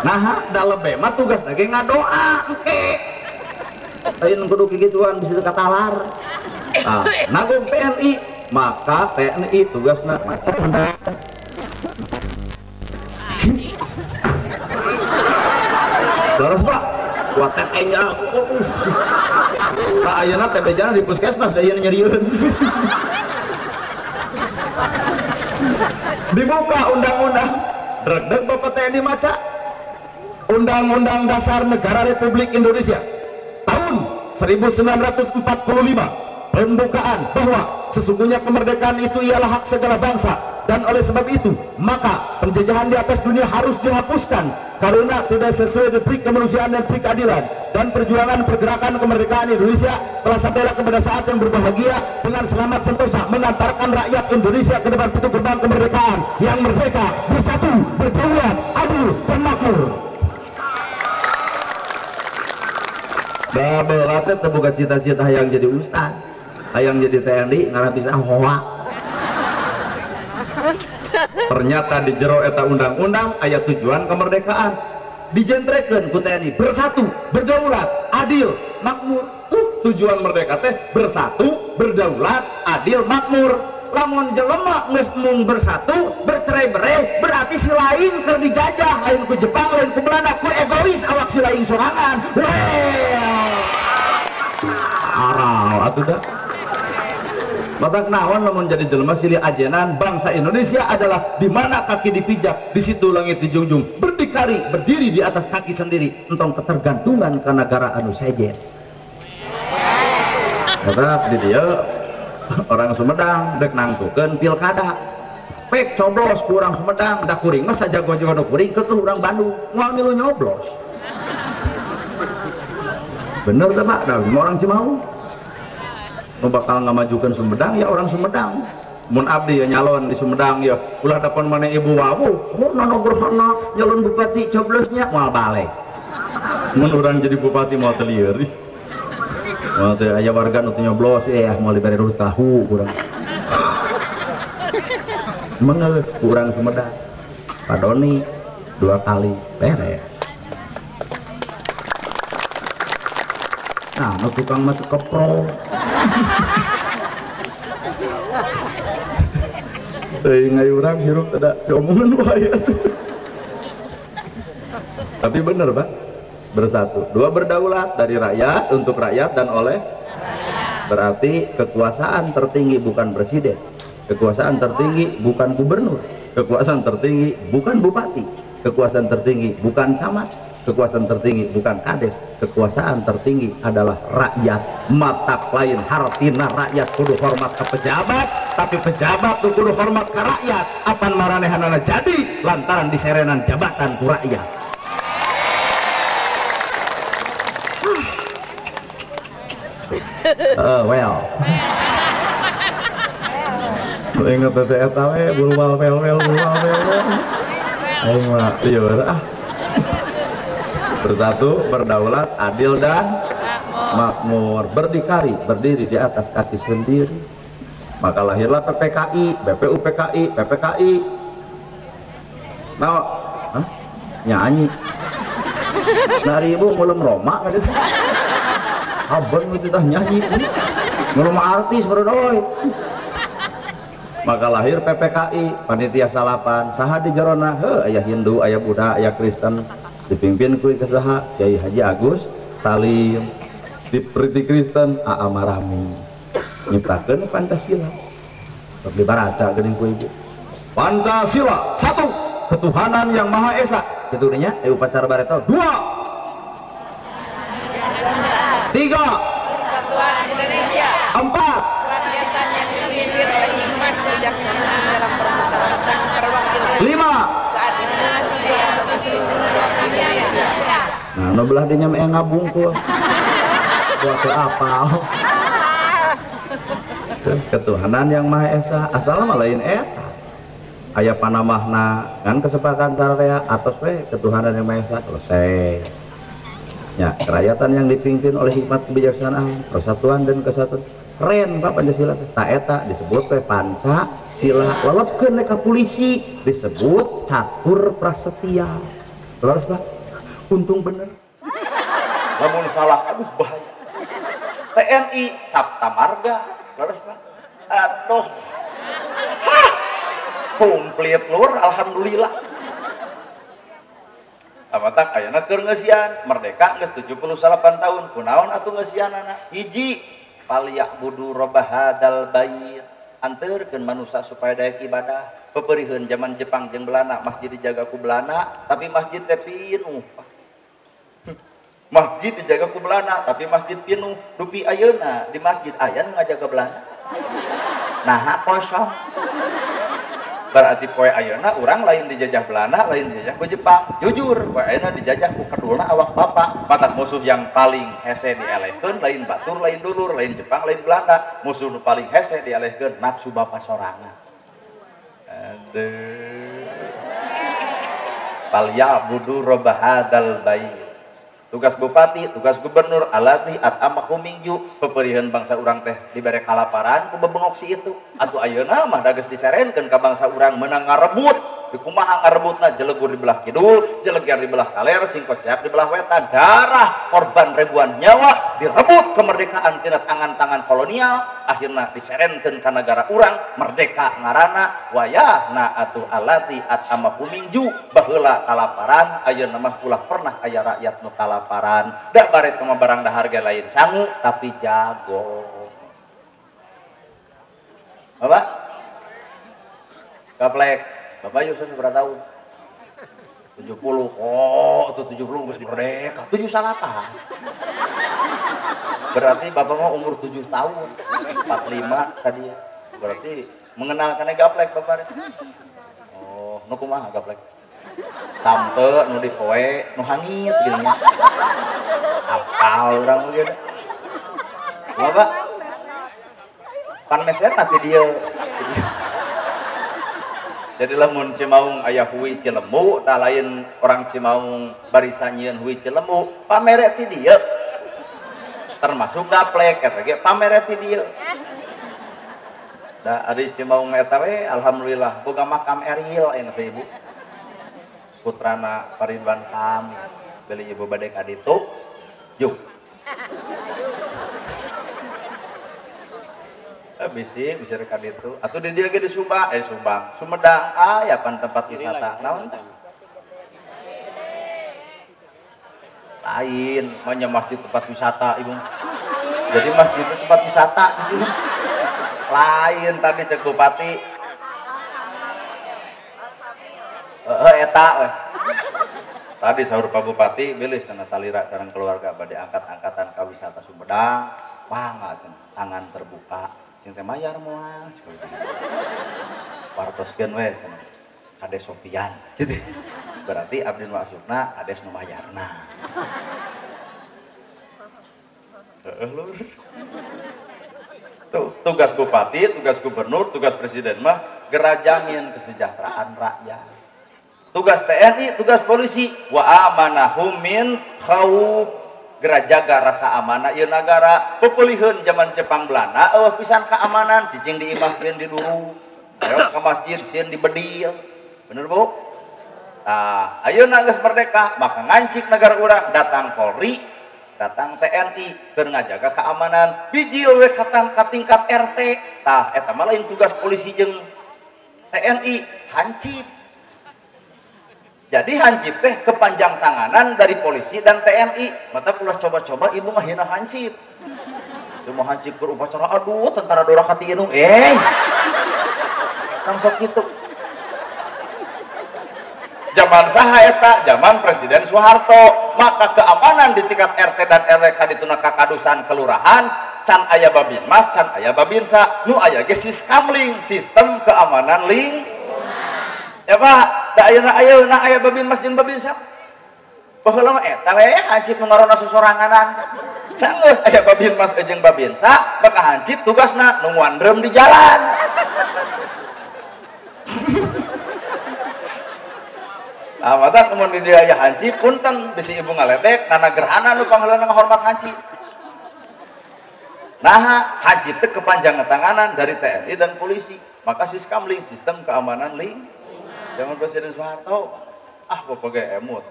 Nah da lebe mah tugas lagi ngadoa engke ayeuna kudu kigituan bisa teu katalar. Nah nanggung TNI maka TNI tugasna maca terus Pak kuat TNI-nya tak ayeuna teh bejana di puskesmas da ieu nyerieun. Dibuka undang-undang dreg-dreg Bapak TNI maca Undang-Undang Dasar Negara Republik Indonesia tahun 1945 pembukaan bahwa sesungguhnya kemerdekaan itu ialah hak segala bangsa dan oleh sebab itu maka penjajahan di atas dunia harus dihapuskan karena tidak sesuai detik kemanusiaan dan detik keadilan, dan perjuangan pergerakan kemerdekaan Indonesia telah sampailah kepada saat yang berbahagia dengan selamat sentosa mengantarkan rakyat Indonesia ke depan pintu gerbang kemerdekaan yang merdeka, bersatu, berdaulat, adil, dan makmur. Babelatnya terbuka cita-cita yang jadi ustad, yang jadi TNI ngarah bisa hoa. Ternyata di jero eta undang-undang ayat tujuan kemerdekaan dijentrekeun ku TNI bersatu, berdaulat, adil, makmur. Tujuan merdeka teh bersatu, berdaulat, adil, makmur. Lamun jelema geus mung bersatu, bercerai-berai, berarti si lain keur dijajah, lain ku Jepang, lain ku Belanda, ku egois awak si lain sorangan. Aral atuh dah. Matak naon lamun jadi jelema silih ajenan bangsa Indonesia adalah di mana kaki dipijak, di situ langit dijunjung, berdikari, berdiri di atas kaki sendiri, entong ketergantungan ke negara anu sejen. Matak di dia orang Sumedang dek nangtukeun pilkada. Pek coblos ku urang Sumedang, da kuring mah sajago-jago kuring ke urang Bandung, moal milu nyoblos. Bener teh Pak, da orang Cimaung. Nu bakal ngamajukeun Sumedang ya orang Sumedang. Mun abdi ya nyalon di Sumedang ya ulah dapon mana ibu wawu nonogrohana nyalon bupati coblosnya moal balik. Mun urang jadi bupati moal teu lieur moal teu aya warga nu teu nyoblos ya moal dibere dulu tahu urang. Mengeus urang Sumedang padoni 2 kali beres. Nah nu tukang mah kepro ngai orang hirup tidak diomongan wae. Tapi bener Pak, bersatu, 2 berdaulat, dari rakyat, untuk rakyat, dan oleh berarti kekuasaan tertinggi bukan presiden, kekuasaan tertinggi bukan gubernur, kekuasaan tertinggi bukan bupati, kekuasaan tertinggi bukan camat, kekuasaan tertinggi bukan kades, kekuasaan tertinggi adalah rakyat. Mata lain hartina rakyat kudu hormat ke pejabat, tapi pejabat tuh kudu hormat ke rakyat. Apan maranehanana jadi lantaran diserenan jabatan ku rakyat. Well inget teh eta we bulwal wel aing mah lieur bersatu, berdaulat, adil, dan makmur, berdikari, berdiri di atas kaki sendiri. Maka lahirlah PPKI, BPUPKI, PPKI. Nah, nyanyi. Nari ibu mulem Roma kan itu. Abang itu tah nyanyi. Mulem artis beroy. Maka lahir PPKI, panitia salapan, saha di jarona, aya Hindu, aya Buddha, aya Kristen. Dipimpin ku kesaha Kyai Haji Agus Salim, diperiti Kristen A.A. Maramis, nyiptakeun Pancasila. Sok dibaraca geuning ku ibu. Pancasila 1, ketuhanan yang Maha Esa. Kitu nya upacara bareto 2. 3. Persatuan Indonesia. 4. Kerakyatan yang dipimpin oleh hikmat kebijaksanaan dalam permusyawaratan perwakilan. 5. Keadilan sosial Indonesia. Nah, nu belah dinya mah ngabungkul. Kuat apal. ketuhanan yang Maha Esa asal mah lain eta aya panamahna kan kesepakatan sararea atos we ketuhanan yang Maha Esa selesai ya. Kerakyatan yang dipimpin oleh hikmat kebijaksanaan, persatuan dan kesatuan keren Pak Pancasila. Tak eta disebut we Pancasila, walaupun mereka polisi disebut catur prasetya. Terus Pak untung bener lamun salah aduh bahaya. TNI Sabta Marga terus Pak aduh komplit lur alhamdulillah. Amatak ayeuna keur ngeusian merdeka geus 78 tahun kunaon atuh ngeusianana hiji falyabudu rabb hadzal bait anteurkeun manusia supaya daek ibadah peperihun zaman Jepang jeung Belanda masjid dijaga ku Belanda tapi masjid teh pinuh. Masjid dijaga ku Belanda tapi masjid pinuh dupi ayeuna di masjid aya nu ngajaga Belanda nah kosong. Berarti poe ayeuna urang lain dijajah Belanda lain dijajah ku Jepang jujur poe ayeuna dijajah ku kedulna awak bapak matak musuh yang paling hese dielehkeun lain batur lain dulur lain Jepang lain Belanda musuh nu paling hese dielehkeun nafsu bapak sorangan. Aduh falyabudu rabb hadzal bait. Tugas bupati, tugas gubernur, alati at'amahum mingju, peperihan bangsa urang teh dibere kalaparan ku bebengok si itu. Atuh ayeuna mah da geus diserenkeun ka bangsa urang meunang ngarebut. Di kumaha ngarebutna jelegur di belah kidul, jeleger di belah kaler, singkoceak di belah wetan. Darah korban ribuan nyawa direbut kemerdekaan tina tangan-tangan kolonial, akhirna diserenkeun ka negara urang, merdeka ngaranna wayahna atuh alati at'amahum mingju, baheula kalaparan, ayeuna mah ulah pernah aya rakyat nu kalaparan. Da baret mah barang dahar ge lain sangu tapi jago. Bapak? Gaplek. Bapak Yusuf berapa tahun? 70. Oh, itu 70 geus merdeka. 7 salapa. Berarti Bapak mau umur 7 tahun. 45 tadi ya. Berarti mengenalkan gaplek Bapak. Oh, nu kumaha gaplek? Sampe nu dipoe, nu hangit gini nya. Apal urang mah geus. Bapak pan meser nanti dia. Jadi lamun Cimaung aya huwi Cilemu, tah lain orang Cimaung barisan nyieun huwi Cilemu, pamere ti dieu. Termasuk gaplek eta ge pamere ti dieu. Da ari Cimaung eta we alhamdulillah boga makam Eril aya teh Ibu. Putrana Paridwan Kamil. Beli ibu bade ka ditu. Yuk. Bisa reka ditu atuh di dieu ge di Subang Sumedang aya pan tempat wisata naon teh lain mah masjid tempat wisata Ibu jadi masjid itu tempat wisata cucu lain tadi cek bupati eta we tadi saur Pak Bupati bilih cenah salira sareng keluarga bade angkat-angkatan ka wisata Sumedang mangga cenah tangan terbuka cing teh mayar moal partoskeun we cenah Kades Sopian gitu. Berarti abdi nu asupna kades nu mayarna. Lur. Tuh, tugas bupati, tugas gubernur, tugas presiden mah gerajamin kesejahteraan rakyat. Tugas TNI, tugas polisi wa amanahum min khauf. Gerajaga rasa amanah ieu nagara pepeuliheun zaman Jepang Belanda pisan keamanan cicing di imah sieun di dulu ayeuna ka masjid sieun di bedil bener Bu tah ayeuna geus merdeka maka ngancik negara urang datang Polri datang TNI keur ngajaga keamanan bijil we ka tingkat RT tah eta mah lain tugas polisi jeung TNI hancip. Jadi hancip teh kepanjang tanganan dari polisi dan TNI. Mata ulah coba-coba ibu ngahina hancip. Dia mau hancip ke upacara, aduh tentara Dora Katiinung. Langsung gitu. Zaman saha eta? Zaman Presiden Soeharto. Maka keamanan di tingkat RT dan RW kadituna kakadusan kelurahan can aya Babinmas, can aya Babinsa, nu aya ge Siskamling, sistem keamanan ya Pak, da ayeuna aya Babinmas jeung Babinsa. Baheula mah eta we hancip nu ngaranna sosoranganan. sanggeus aya babin mas jeung babin sa baka hancip tugasna nu ngandrem di jalan. Mata kemudian dia aya hancip punten bisi ibu ngaledek nana gerhana nu pangalenna ngahormat hancip. Nah, hancip teh kepanjangan tanganan dari TNI dan polisi. Maka Siskamling, sistem keamanan link. Zaman Presiden Soeharto, pokoknya emut.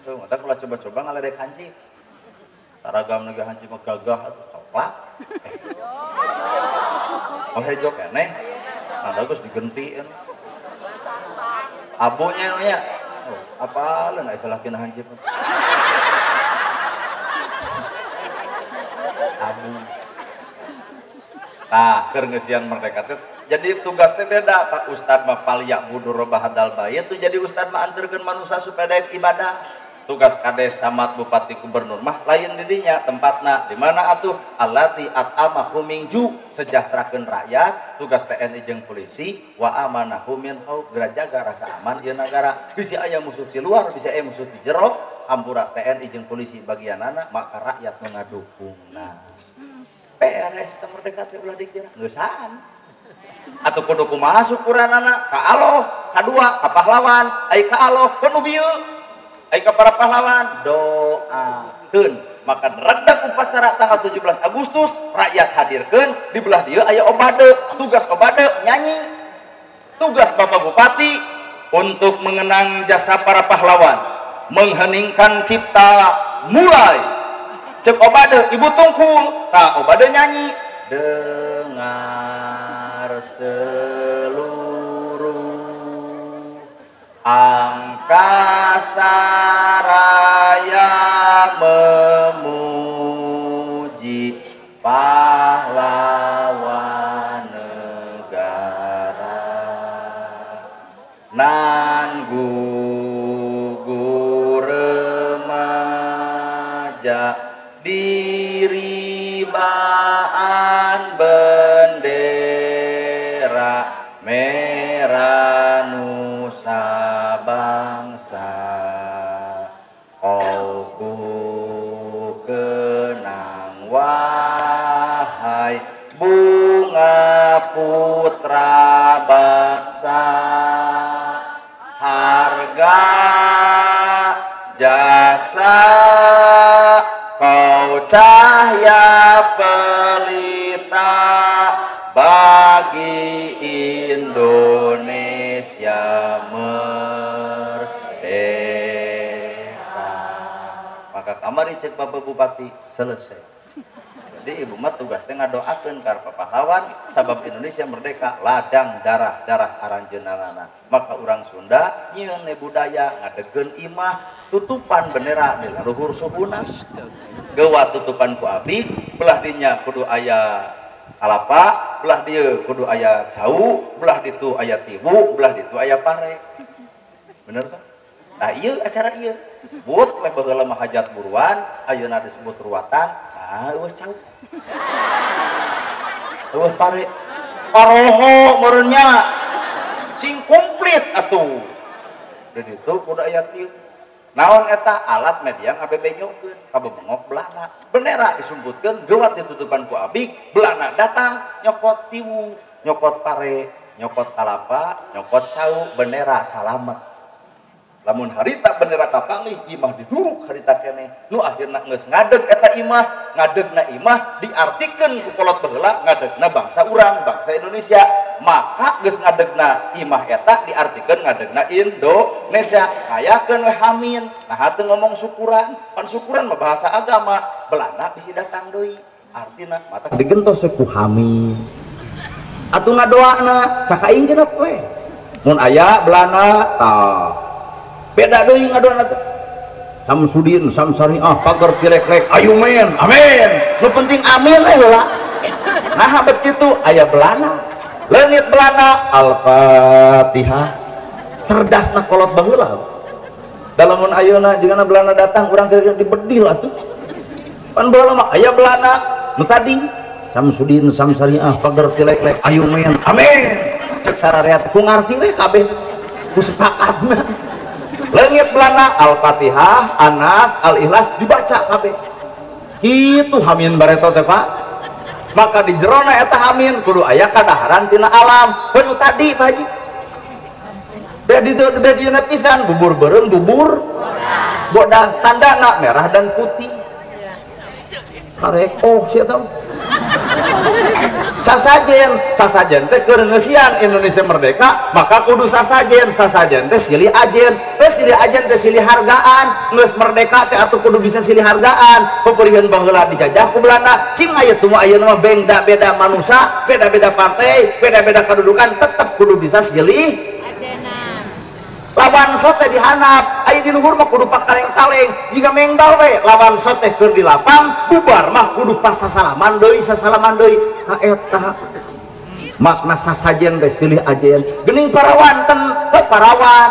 Tuh, mata kalau coba-coba ngaledek hancip. Saragam lagi hancip megagah atau coklat. Hejo keneh. Nah, terus digentiin. Abunya namanya. Apa lain salah kena hancip. Abu. Nah, kerengesian merdeka teh jadi tugasnya beda. Pak Ustad mah paliak budur bahadal bayat tuh jadi Ustad mah anterkeun manusia supaya daek ibadah. Tugas kades camat bupati gubernur mah lain didinya tempatna di mana atuh allati at'amahum min ju sejahterakeun rakyat. Tugas TNI jeung polisi wa amanahum min khauf jaga rasa aman ieu nagara. Bisa aya musuh di luar, bisa aya musuh di jero, hampura TNI jeung polisi bagianana maka rakyat nu ngadukungna. PRS teh merdeka teh ulah dikira geusaan. Atau kudu kumaha syukuranana ka Allah, kadua ka pahlawan, ai ka Allah penuh bieu. Ai ka para pahlawan doakeun. Maka redak upacara tanggal 17 Agustus rakyat hadirkeun di belah dieu aya obade. Tugas obade nyanyi. Tugas Bapak Bupati untuk mengenang jasa para pahlawan, mengheningkan cipta mulai. Cek obade ibu tungkul, tak obade nyanyi. Dengar seluruh angkasa raya memuji pahlawan negara. Nan gugur remaja diribaan bendera merah nusa bangsa. Kau ku kenang wahai bunga putra bangsa. Harga jasa kau cahaya pelita bagi Indonesia merdeka. Maka kamari cek Bapak Bupati selesai. Jadi ibu mah tugasnya ngadoakeun ka pahlawan sabab Indonesia merdeka ladang darah aranjeunana. Maka orang Sunda nyieun budaya ngadegeun imah tutupan bendera di luhur suhuna. Gewa tutupan ku abdi belah dinya kudu aya kalapa, belah dieu kudu aya cau, belah ditu aya tibu, belah ditu aya pare. Bener kan? Nah ieu acara ieu disebut we baheula mah hajat buruan, ayeuna disebut ruwatan. Nah eueuh cau. Eueuh pare. Paroho meureunnya sing komplit atuh. Dan itu kudu aya tieu. Naon eta alat media ngabebenyokeun ka bebengok belana. Bendera disumputkeun geuwat ditutupan ku abig, belana datang nyokot tiwu, nyokot pare, nyokot kalapa, nyokot cau, bendera salamet. Lamun harita bendera kapanggih imah diduruk harita keneh. Nu akhirna geus ngadeg eta imah, ngadegna imah diartikeun ku kolot baheula ngadegna bangsa urang, bangsa Indonesia. Maka geus ngadegna imah eta diartikeun ngadegna Indonesia. Kayakeun we hamin. Nah hate ngomong syukuran, pan syukuran mah bahasa agama. Belanda bisi datang deui. Artina mata digentos ku hamin. Atuh ngadoana sakaing genep we. Mun aya Belanda tah beda deui ngadoana teh. Samsudin, Samsariah, pager tilek-lek, ayo men, amin. Nu penting amin heula. Nah begitu aya Belanda. Leungit Belanda Al-Fatihah. Cerdasna kolot baheula. Dalamun ayeuna jeung Belanda datang urang keur dibedil atuh. Pan baheula mah aya Belanda nu tadi Samsudin, Samsariah, pager tilek-lek, ayo men, amin. Cek sararea teh ku ngarti we kabeh ku sepakatna. Leungit Belanda Al-Fatihah, Anas, Al-Ikhlas dibaca kabeh. Kitu hamin bareto teh Pak. Maka di jerona eta hamin kudu aya kadaharan tina alam. Penuh tadi Pak Haji. Bedi pisan bubur bereng bubur bodas tandana merah dan putih. Karek oh sia tahu. Sasajen teh keur ngeusian Indonesia merdeka, maka kudu sasajen teh silih ajen teh silih hargaan. Geus merdeka teh atuh kudu bisa silih hargaan. Peperiheun baheula dijajah ku Belanda, cing aya teu ayeuna mah beda manusia, beda partai, beda kedudukan, tetep kudu bisa silih lawan sote dihanap aya di luhur mah kudu pakaleng-kaleng. Jika mengdal we lawan sote keur di lapang bubar mah kudu pas sasalaman deui ka eta makna sasajen teh silih ajen. Geuning parawan parawan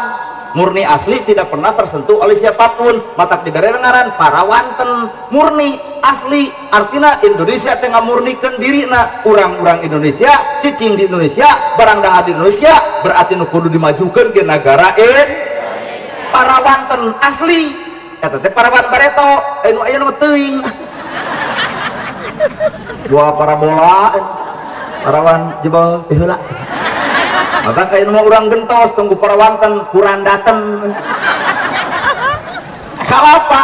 murni asli tidak pernah tersentuh oleh siapapun, matak dibere ngaran parawanten murni asli. Artinya Indonesia teh ngamurnikeun dirina. Urang-urang Indonesia cicing di Indonesia barang dahar di Indonesia berarti nu kudu dimajukeun ke negara parawanten asli. Eta teh parawan bareto anu aya nu teuing dua parabola parawan jebol teh heula. Maka kayak nama orang gentos tunggu parawanten kurang daten kalapa.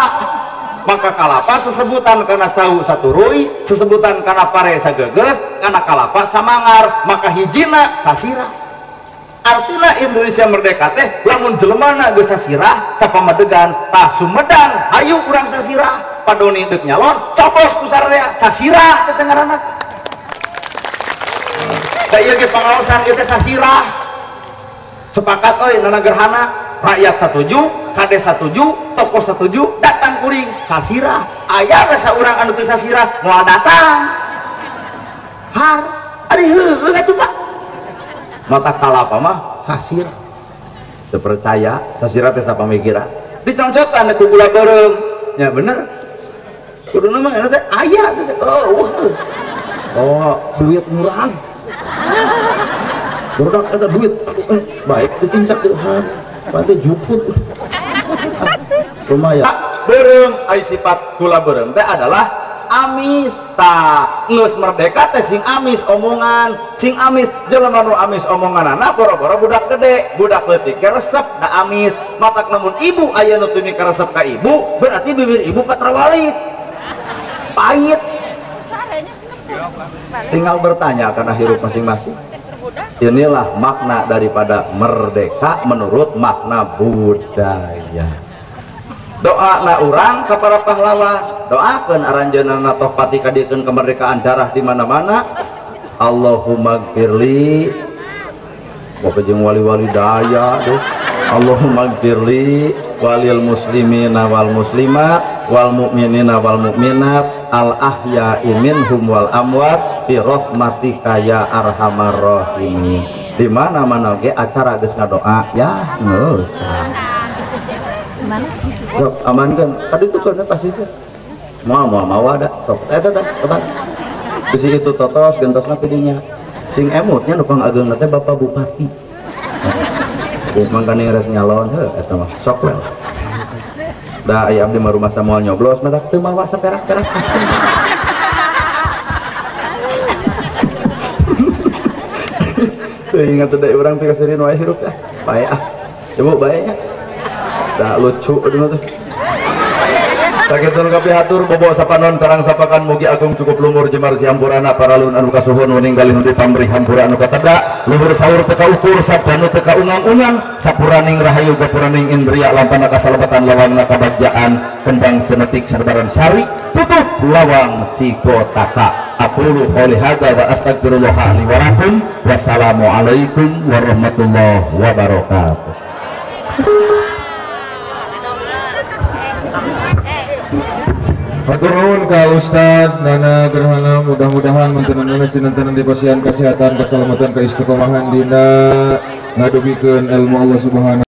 Maka kalapa sesebutan karena cau satu rui, sesebutan karena pare sageges, karena kalapa samangar, maka hijina sasira. Artinya Indonesia merdeka teh lamun jelemana geus sasirah sapamadegan tah Sumedang hayu kurang sasirah padoni deuk nyalon coplos ku sararea sasirah teh ngaranna. Da ieu ge pangaosan kita sasirah sepakat euy nana gerhana rakyat setuju kade setuju tokoh setuju datang kuring sasirah. Aya rasa urang anu teu sasirah moal datang har ari heueuh atuh Pak. Mata kalapa mah sasirah teu percaya sasirah teh sapamikira dicongcotan ku gula bereung nya bener kuduna mah eta teh aya teh oh duit murah produk ada duit baik ditincak Tuhan pantai juput lumayan bereng ai sifat gula bereng teh adalah amis. Ta geus merdeka teh sing amis omongan sing amis jelema nu amis omonganana boro-boro budak gede budak leutik ge resep da amis. Matak lamun ibu aya nu teu mikaresep ka ibu berarti bibir ibu patrawali pahit. Tinggal bertanya karena hirup masing-masing. Inilah makna daripada merdeka menurut makna budaya. Doa na urang ka para pahlawan, doakeun aranjeunna toh pati kadiekeun kemerdekaan darah di mana-mana. Allahumma gfirli bapak jeung wali-wali daya deh. Allahumma gfirli walil muslimina wal muslimat wal mu'minina wal mu'minat al ahya'i minhum wal amwat bi rahmatika ya arhamar rahimin. Di mana-mana ge acara geus ngadoa ya geus. Sok amankeun tadi tuh kan pasti teh. Mau ada sok eta teh obat. Geus itu totos gentosna teh dinya. Sing emutnya nu pangageungna teh Bapak Bupati. Mangkane rek nyalon heuh eta mah sok we. Da aya abdi mah rumah samoal nyoblos mah teu mawa saperak-perak kacang. Teu ingat teh urang teh kaseureun wae hirup teh. Bae ah. Ibu bae nya. Da lucu aduh teh. Sakitu kapi hatur bobo sapanon sareng sapakan mugi agung cukup lumur jemar sihampurana paralun anu kasuhun ninggali nu dipamri hampura anu katada luhur saur teu kaukur sabdanu teu kaungang-ungang sapuraning rahayu gapuraning indria lampana kasalebatan lawangna kabagjaan kembang senetik sarbaran sari tutup lawang sikotaka. Aqulu qouli hadza wa astagfirullah li wa lakum. Wassalamu alaikum warahmatullahi wabarakatuh. Hatur nuhun ka Ustad Nana Gerhana, mudah-mudahan mantenana sinentenan di pasian kesehatan keselamatan keistiqomahan dina ngadugikeun ilmu Allah Subhanahu